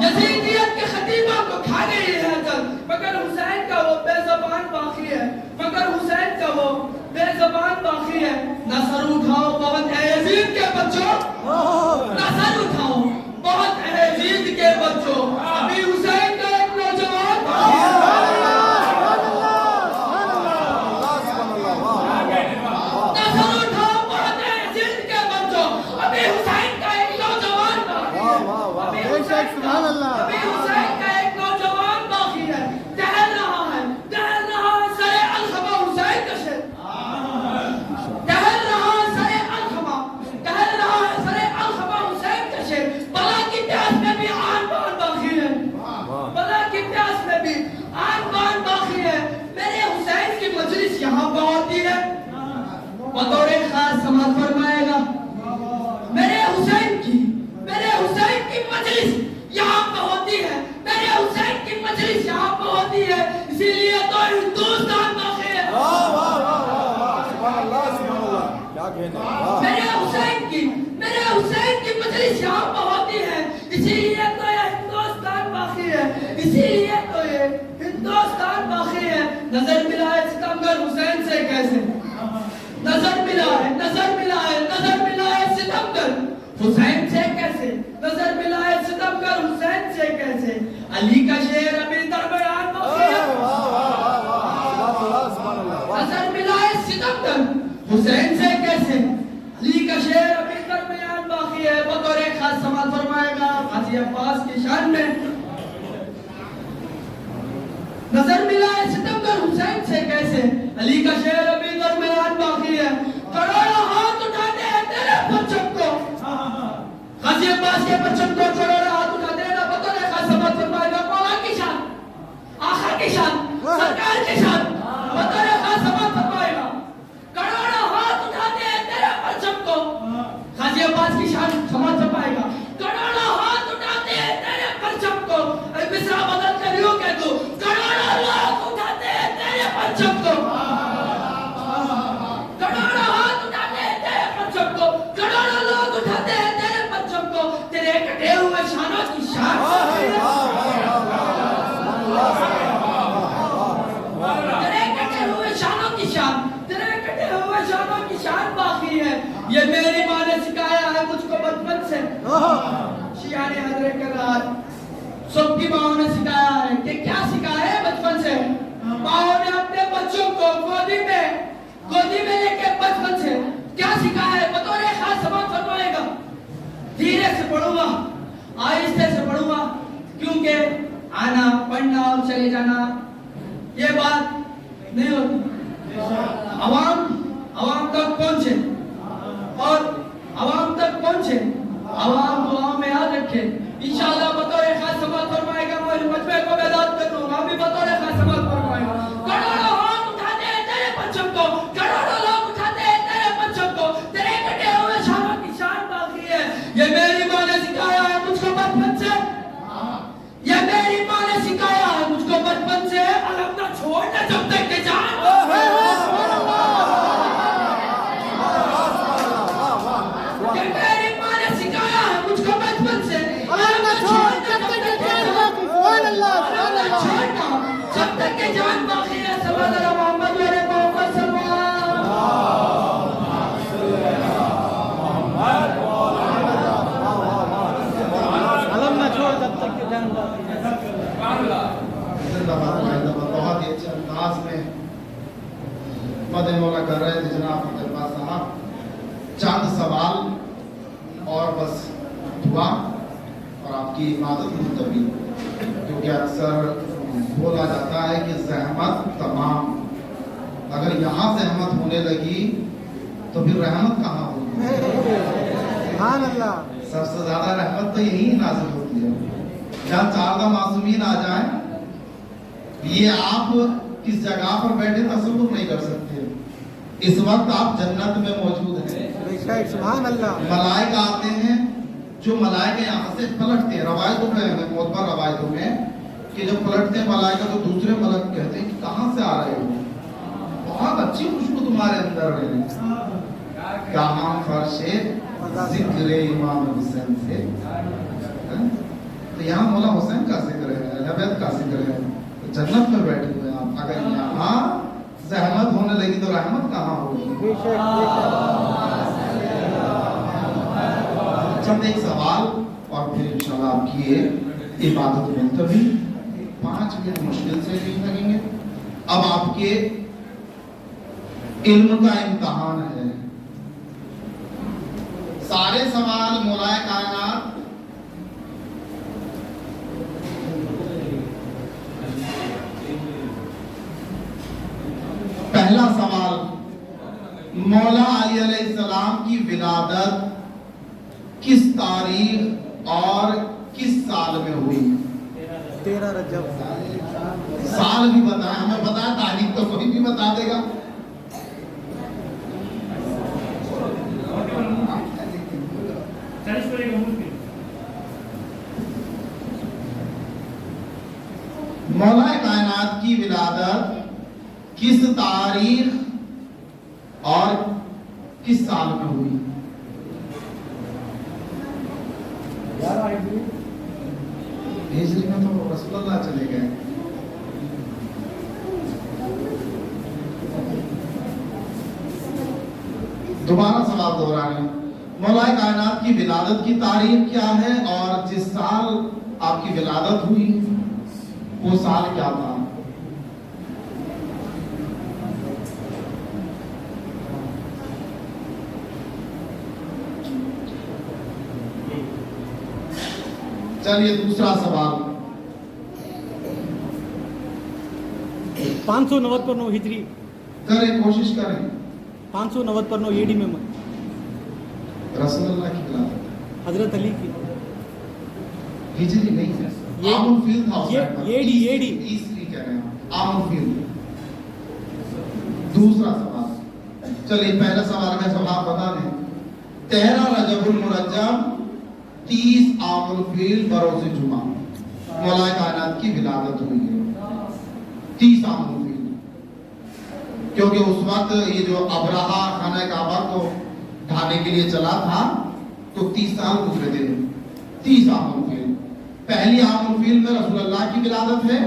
यजीदियत के खतीबों को खा गई है अजल, मगर हुसैन का वो बेज़बान बाकी है, मगर हुसैन का वो बेज़बान बाकी है। नसर उठाओ बहुत है यजीद के बच्चों, नसर उठाओ बहुत है यजीद के बच्चों। अभी हुसैन का एक नौजवान नसर मेरे हुसैन की मजलिस यहाँ पर होती है, इसीलिए तो ये हिंदुस्तान बाकी है, इसीलिए तो ये हिंदुस्तान बाकी है। नजर मिला है सितमगर हुसैन से कैसे, नजर मिला है, नजर मिला है, नजर मिला है सितमगर हुसैन से कैसे, नजर मिला है सितमगर हुसैन से कैसे। अली का शेर अभी दरमियान बाकी है, नजर मिला है सितमगर हुसैन से कैसे। अली का शेर अभी दरमियान बाकी है। बतौर खास समाअत फरमाएगा गाजी अब्बास की शान में। नजर मिला है सितमगर हुसैन से कैसे, अली का शेर अभी दरमियान बाकी है। करोड़ों हाथ उठाते हैं तेरे परचम को, गाजी अब्बास के परचम को करोड़ों हाथ उठाते हैं। बतौर खास समाअत फरमाएगा मौला की शान, आका की शान, सरकार की शान। बतौर खास समाअत फरमाएगा करोड़ों हाथ उठाते हैं तेरे परचम को, गाजी अब्बास की शान समाअत फरमाएगा करोड़ों हाथ उठाते हैं तेरे परचम को। मिसरा बदल कर यूं कह दूं, करोड़ों लोग उठाते हैं तेरे परचम को, करोड़ों हाथ उठाते हैं तेरे परचम को, करोड़ों लोग उठाते हैं तेरे परचम को। तेरे कटे हुए शानों की शान, तेरे कटे हुए शानों की शान, तेरे कटे हुए शानों की शान बाकी है। ये मेरी माँ ने सिखाया है मुझको बचपन से, शिया ने हजरत करार सबकी माओ ने सिखाया है कि क्या सिखाया है बचपन से। माओ ने अपने बच्चों को गोदी में लेके बचपन से क्या सिखाया है, बतौर खास समाअत फरमाएगा। धीरे से पढ़ूंगा, आहिस्ते से पढ़ूंगा, क्योंकि आना पढ़ना और चले जाना ये बात नहीं होती। अवाम तक पहुंचे और अवाम तक पहुंचे, अवाम दुआ में याद रखे। इंशाअल्लाह बतौर खास समाअत फरमाएगा, मैं मजमे को बेदार कर दूंगा, अभी बतौर खास समाअत फरमाएगा करोड़ों हाथ उठाते हैं तेरे परचम को, करोड़ों लोग उठाते हैं तेरे परचम को। तेरे कटे हुए शानों की शान बाकी है। ये मेरी माँ ने सिखाया है मुझको बचपन से, ये मेरी माँ ने सिखाया है मुझको बचपन से। अलग ना छोड़ना जब तक के जान, जब तक के जान बाकी है। सल्लल्लाहु मोहम्मद वाले मोहम्मद अलम ना छोड़ जब तक के जान बाकी है। बहुत ही अच्छे अंदाज में मदे मौला कर रहे थे जनाब अब्बास साहब। चंद सवाल और बस दुआ और आपकी इबादत मुंतवी, क्योंकि अक्सर बोला जाता है कि जहमत तमाम, अगर यहाँ जहमत होने लगी तो फिर रहमत कहाँ होगी। सुभान अल्लाह। सबसे ज्यादा रहमत तो यही नाज़िल होती है जहाँ चारदा मासूमीन आ जाए। ये आप किस जगह पर बैठे तसव्वुर नहीं कर सकते। इस वक्त आप जन्नत में मौजूद हैं। सुभान अल्लाह। मलाइका आते हैं, जो मलाइका यहाँ से पलटते हैं, रवायतों में मोतबर रवायतों में कि जब पलटते हैं मलाइका तो दूसरे मलक कहते हैं कि कहाँ से आ रहे हो, बहुत अच्छी खुशबू तुम्हारे अंदर है। कहाँ फर्शे जिक्र इमाम हुसैन से, तो यहाँ मौला हुसैन का जिक्र है, नबीयत का जिक्र है, तो जन्नत में बैठे हुए आप। अगर यहाँ जहमत होने लगी तो रहमत कहाँ होगी। चंद एक सवाल और फिर इंशाल्लाह आपकी ये इबादत मुंतवी। 5 मिनट मुश्किल से नहीं लगेंगे। अब आपके इल्म का इम्तहान है। सारे सवाल मौलाए कायनात पहला सवाल, मौला अली अलैहिस्सलाम की विलादत किस तारीख और किस साल में हुई। 13 रजब। साल भी बताया, हमें पता है, तारीख तो कोई भी बता देगा। मौला कायनात की विलादत किस तारीख और किस साल में हुई? हिजरी में तो रसूलुल्लाह चले गए। दोबारा सवाल दोहराने, मौलाए कायनात की विलादत की तारीख क्या है और जिस साल आपकी विलादत हुई वो साल क्या था? चलिए दूसरा सवाल। 590 पर 9 हिजरी, करें, कोशिश करें। 590 पर 9 एडी में रसूलुल्लाह की विलादत हजरत अली की। हिजरी नहीं है, ये- आमुल फील था उस ये- टाइम पर। AD- AD. ईसवी कह रहे हैं, आमुल फील। दूसरा सवाल, चलिए पहले सवाल का जवाब बता दें। 13 रजबुल मुरज्जब 30 आमुल फील बरोज़ जुमा मौलाए कायनात की विलादत हुई है। 30 आमुल फील, क्योंकि उस वक्त ये जो अबरहा खाना काबा को ढाने के लिए चला था तो 30 साल गुजरे थे। 30 आमुल फील, पहली आमुल फील में रसूलुल्लाह की विलादत है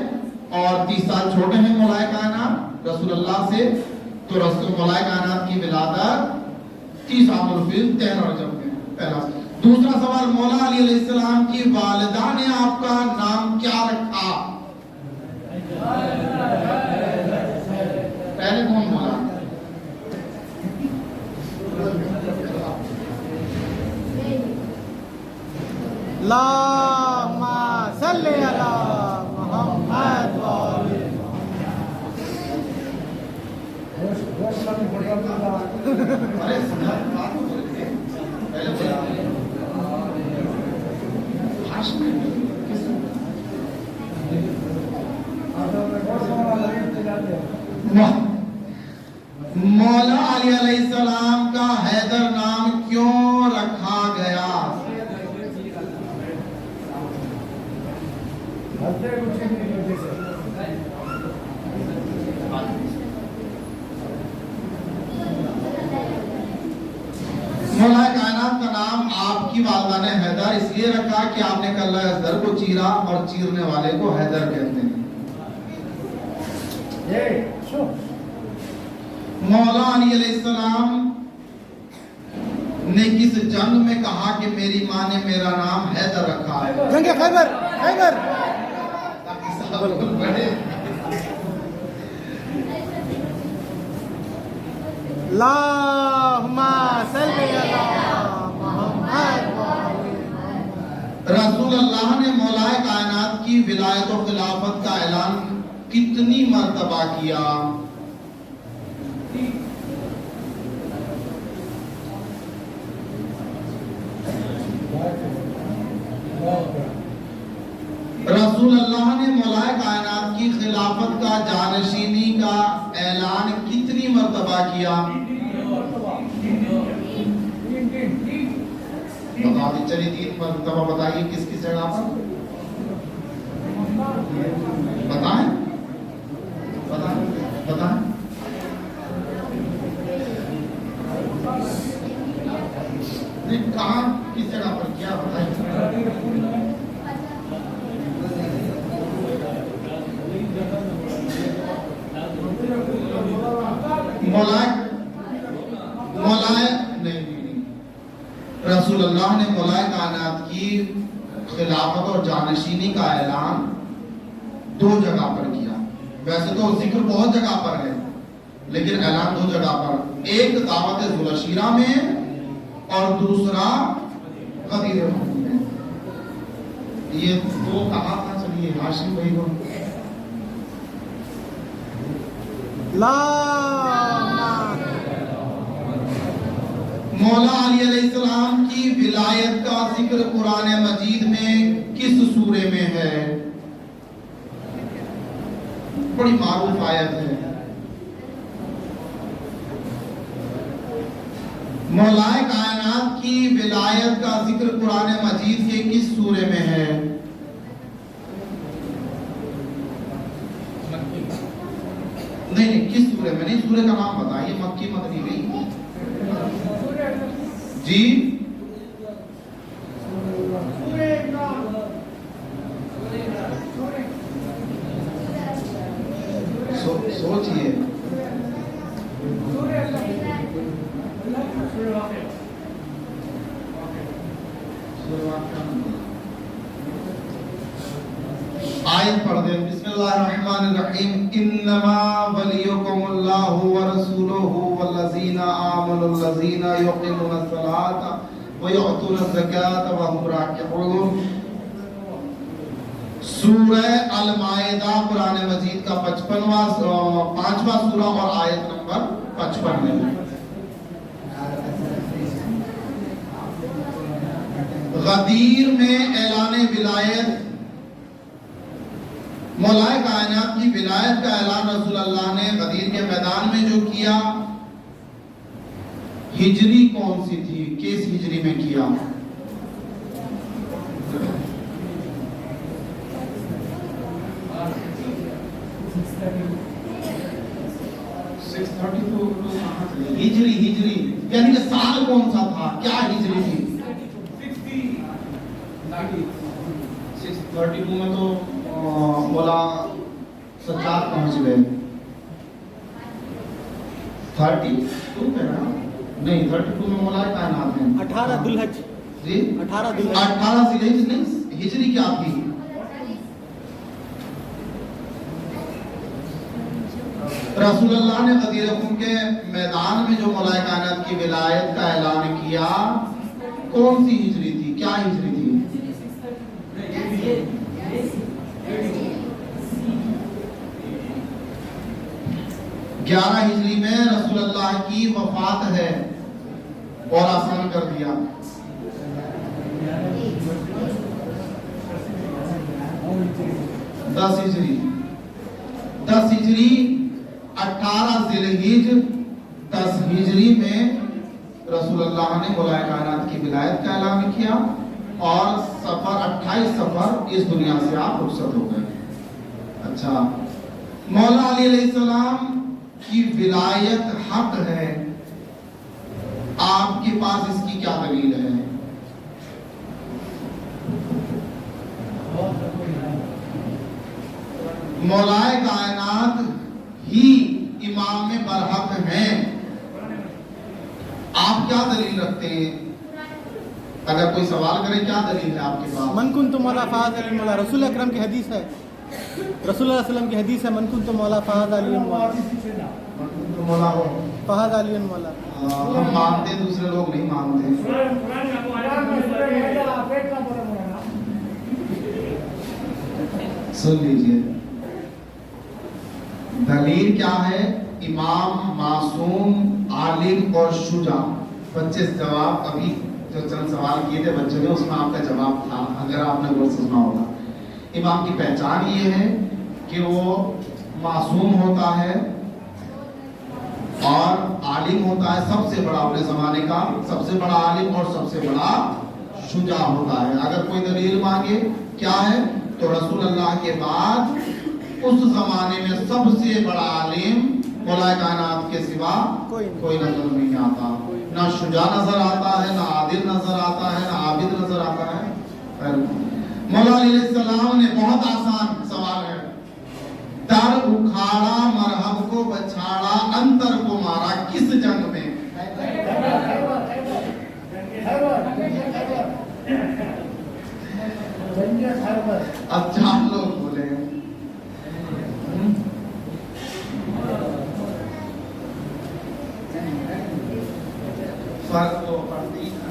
और 30 साल छोटे हैं मौलाए कायनात रसूलुल्लाह से, तो रसूल मौलाए कायनात की विलादत 30 आमुल फील 13 रजब में। पहला। दूसरा सवाल, मौला अली अलैहिस्सलाम की वालिदा ने आपका नाम क्या रखा? पहले कौन बोला? अल्लाहुम्मा सल्ली अला मुहम्मद व आले अरे बात तो बोले, पहले बोला भाषण मौला अली अलैहिस्सलाम का हैदर नाम क्यों रखा गया? मौला कायनात का नाम आपकी वालिदा ने हैदर इसलिए रखा कि आपने कल्ला असगर को चीरा और चीरने वाले को हैदर कहते हैं। मौला अली अलैहिस्सलाम ने किस जंग में कहा कि मेरी माँ ने मेरा नाम हैदर रखा है? जंग खैबर, खैबर। ताकि साहब बढ़े। अल्लाहुम्मा सल्ली अला मुहम्मद व आले रसूलुल्लाह ने मौलाए कायनात की विलायत और खिलाफत का ऐलान कितनी मर्तबा किया? रसूलुल्लाह ने मौलाए कायनात की खिलाफत का जानशीनी का ऐलान कितनी मर्तबा किया? बता दी, चलिए 3 मर्तबा बताइए किस किस जगह पर बताएं, बताएं, बताएं। नहीं, कहाँ किस जगह पर क्या बताइए? मौलाए नहीं, रसूलुल्लाह ने मौलाए कायनात की खिलाफत और जानशीनी का ऐलान 2 जगह पर किया। वैसे तो जिक्र बहुत जगह पर है, लेकिन ऐलान 2 जगह पर, एक दावत जुलशीरा में और दूसरा गदीर महमूद में। ये 2 कहा था, चलिए हाशिम भाई को। मौला अली अलैहिस्सलाम की विलायत का जिक्र कुरान मजीद में किस सूरे में है? बड़ी मारूफ आयत है। मौलाए कायनात की विलायत का जिक्र कुरान मजीद के किस सूरे में है? नहीं, किस सूरे में नहीं, सूरे का नाम बताइए, मक्की मदनी नहीं। जी सोचिए। आयत पढ़ दे। बिस्मिल्लाहिर्रहमानिर्रहीम। इन्नमा वलियुकुमुल्लाहु व रसूलुहु वल्लज़ीना आमनुल्लज़ीना युक़ीमुनस्सलाता व युअतूनज़्ज़काता व हुम राकिऊन। सूरह अल माइदा कुरान मजीद का 5वां सूरा और आयत नंबर 55 में। गदीर में ऐलान विलायत, मौलाए कायनात की विलायत का ऐलान रसूल अल्लाह ने गदीर के मैदान में जो किया, हिजरी कौन सी थी, किस हिजरी में किया? हिजरी हिजरी यानी कि साल कौन सा था, क्या हिजरी थी? 632 में तो मौला सज्जाद पहुंच गए। 32 पे ना, नहीं 32 में मौला कायनात है। 18 दुल्हज जी 18 दुल्हज 18 जिलहिज नहीं, हिजरी क्या थी? रसूलुल्लाह ने गदीर खुम के मैदान में जो मौला कायनात की विलायत का ऐलान किया, कौन सी हिजरी थी, क्या हिजरी थी? 11 हिजरी में रसूलुल्लाह की वफात है और आसान कर दिया। 10 हिजरी 18 जिलहिज 10 हिजरी में रसूलुल्लाह ने मौला कायनात की विलायत का ऐलान किया और 28 सफर इस दुनिया से आप रुखसत हो गए। अच्छा, मौला अली अलैहिस्सलाम की विलायत हक है, आपके पास इसकी क्या दलील है? मौलाए कायनात ही इमाम में बरहक हैं, आप क्या दलील रखते हैं? अगर कोई सवाल करे क्या दलील है आपके पास? मन कुंतु मौला फहाद अली मौला, रसूल अकरम की हदीस है, रसूलुल्लाह सल्लल्लाहु अलैहि वसल्लम की हदीस है, मन कुंतु मौला फहाद अली मौला हो फहाद अली मौला। हम मानते, दूसरे लोग नहीं मानते। सुन लीजिए, दलील क्या है? इमाम, मासूम, आलिम और शुजा। बच्चे जवाब अभी जो चंद सवाल किए थे बच्चों ने, उसमें आपका जवाब था, अगर आपने वो सुना होगा। इमाम की पहचान ये है कि वो मासूम होता है और आलिम होता है, सबसे बड़ा अपने जमाने का सबसे बड़ा आलिम और सबसे बड़ा शुजा होता है। अगर कोई दलील मांगे क्या है, तो रसूल अल्लाह के बाद उस जमाने में सबसे बड़ा आलिम मौला कायनात के सिवा कोई नजर नहीं आता। ना शुजा नजर आता है, ना आदिल नजर आता है, ना आबिद नजर आता है। मौला अलैहिस्सलाम ने, बहुत आसान सवाल है, दर उखाड़ा मरहब को बछाड़ा अंतर को मारा किस जंग में? अब 4 लोग बोले। फर्क तो पड़ती है।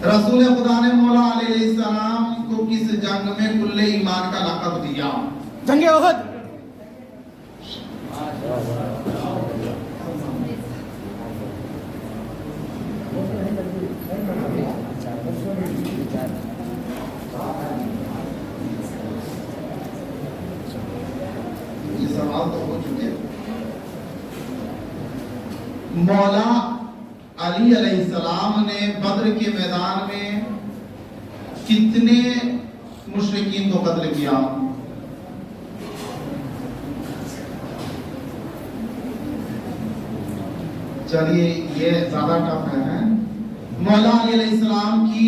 रसूल खुदा ने मौला अलैहिस्सलाम को किस जंग में कुल्ले ईमान का लक़ब दिया? जंगे उहद। ये सवाल तो हो चुके। मौला अली अलैहिस्सलाम ने बद्र के मैदान में कितने मुशरिकीन को कत्ल किया? चलिए ये ज्यादा टफ है। मौला अली अलैहिस्सलाम की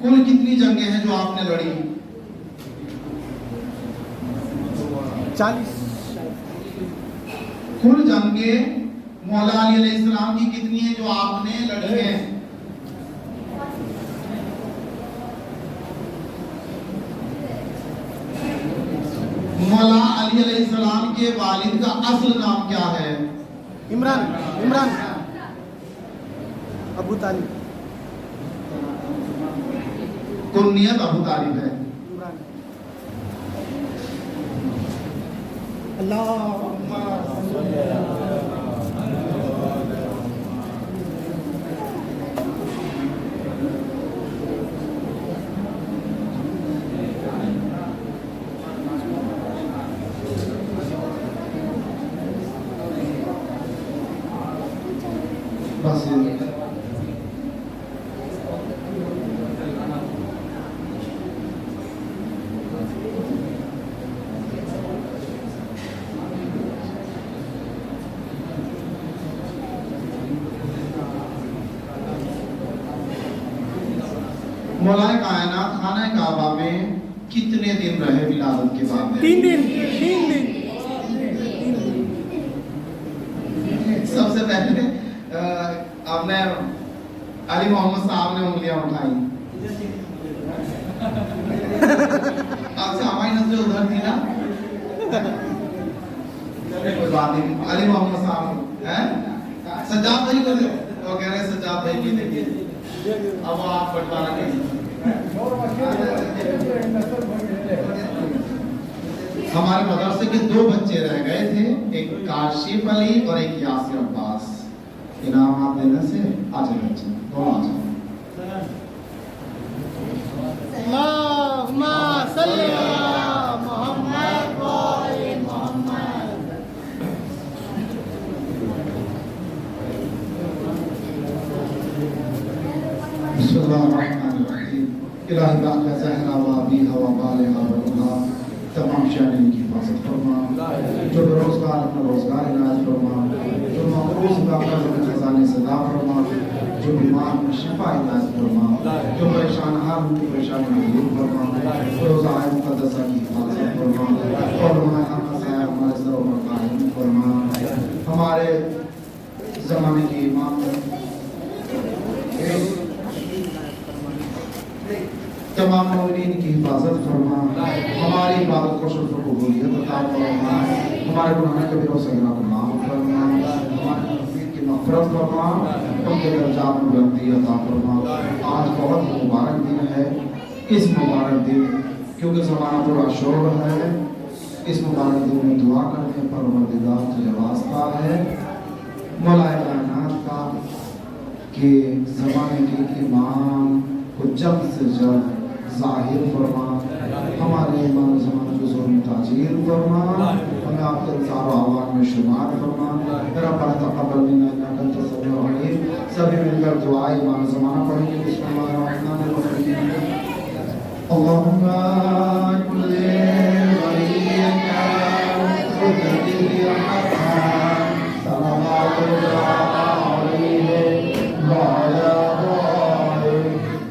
कुल कितनी जंगें हैं जो आपने लड़ी? 40। कुल जंगें मौला अली अलैहिस्सलाम की कितनी है जो आपने लड़ी हैं? मौला अली अलैहिस्सलाम के वालिद का असल नाम क्या है? इमरान अबू तालिब। कुन्नियत अबू तालिब है। बस मौलाए कायनात खाना काबा में कितने दिन रहे विलादत के बाद? 3 दिन। सबसे पहले आपने अली मोहम्मद साहब ने उंगलियां उठाई। आपसे हमारी नजरें उधर थी ना? कोई बात नहीं। अली मोहम्मद साहब हैं? सज्जाद भाई को वो कह रहे सज्जाद भाई भी देखिए। अब आप बंटवारा करिए। हमारे मदरसे के 2 बच्चे रह गए थे, एक काशिफ अली और एक यासिर अब्बास। इनाम आप देने से आ जाए बच्चे, दोनों आ जाए। अल्लाहुम्मा सल्ली अला मुहम्मद व आले मुहम्मद। बिस्मिल्लाहिर्रहमानिर्रहीम। इलाही बाक़ा ज़हरा व अबीहा व बालिहा व उन्हा तमाम शान की हिफाजत फरमा। जो बेरोजगार अपना रोजगार इनायत फरमा। जो मकरूज बाक़ा अपने खजाने से दा फरमा। जो बीमार में शिफा इनायत फरमा। जो परेशान हाल उनकी परेशानी दूर फरमा। रोज़ा मुक़द्दसा की हिफाजत फरमा और हमारे सर और कायम फरमा। हमारे ज़माने के इमाम तमाम मौमीन की हिफाजत फरमा। हमारी इबादत को शर्फ कबूलियत अता फरमा। हमारे गुनाह कबीरा सगीरा को माफ फरमा। हमारे नज़दीक की मग़फ़िरत फरमा। उनके दर्जात में बुलंदी अता फरमा। आज बहुत ही मुबारक दिन है। इस मुबारक दिन क्योंकि ज़माना पूरा शोर है, इस मुबारक दिन में दुआ करने पर परवरदिगार तुझे वास्ता है मौलाए कायनात का कि ज़माने के इमाम को जल्द से जल्द ज़ाहिर फरमा। हमारे ईमान ज़माने को ज़ोर ताजील फरमा। हमें आपके इंसार आवाज़ में शुमार फरमा। मेरा बड़ा तक़ब्बल मिन्ना इन्नका अंतस समीउल अलीम। सभी मिलकर दुआ ईमान ज़माना पढ़ेंगे। बिस्मिल्लाहिर्रहमानिर्रहीम। अल्लाहुम्मा कुल्ली वलिय्यका वलिय्यि रहमान सल्लल्लाहु अलैहि व अला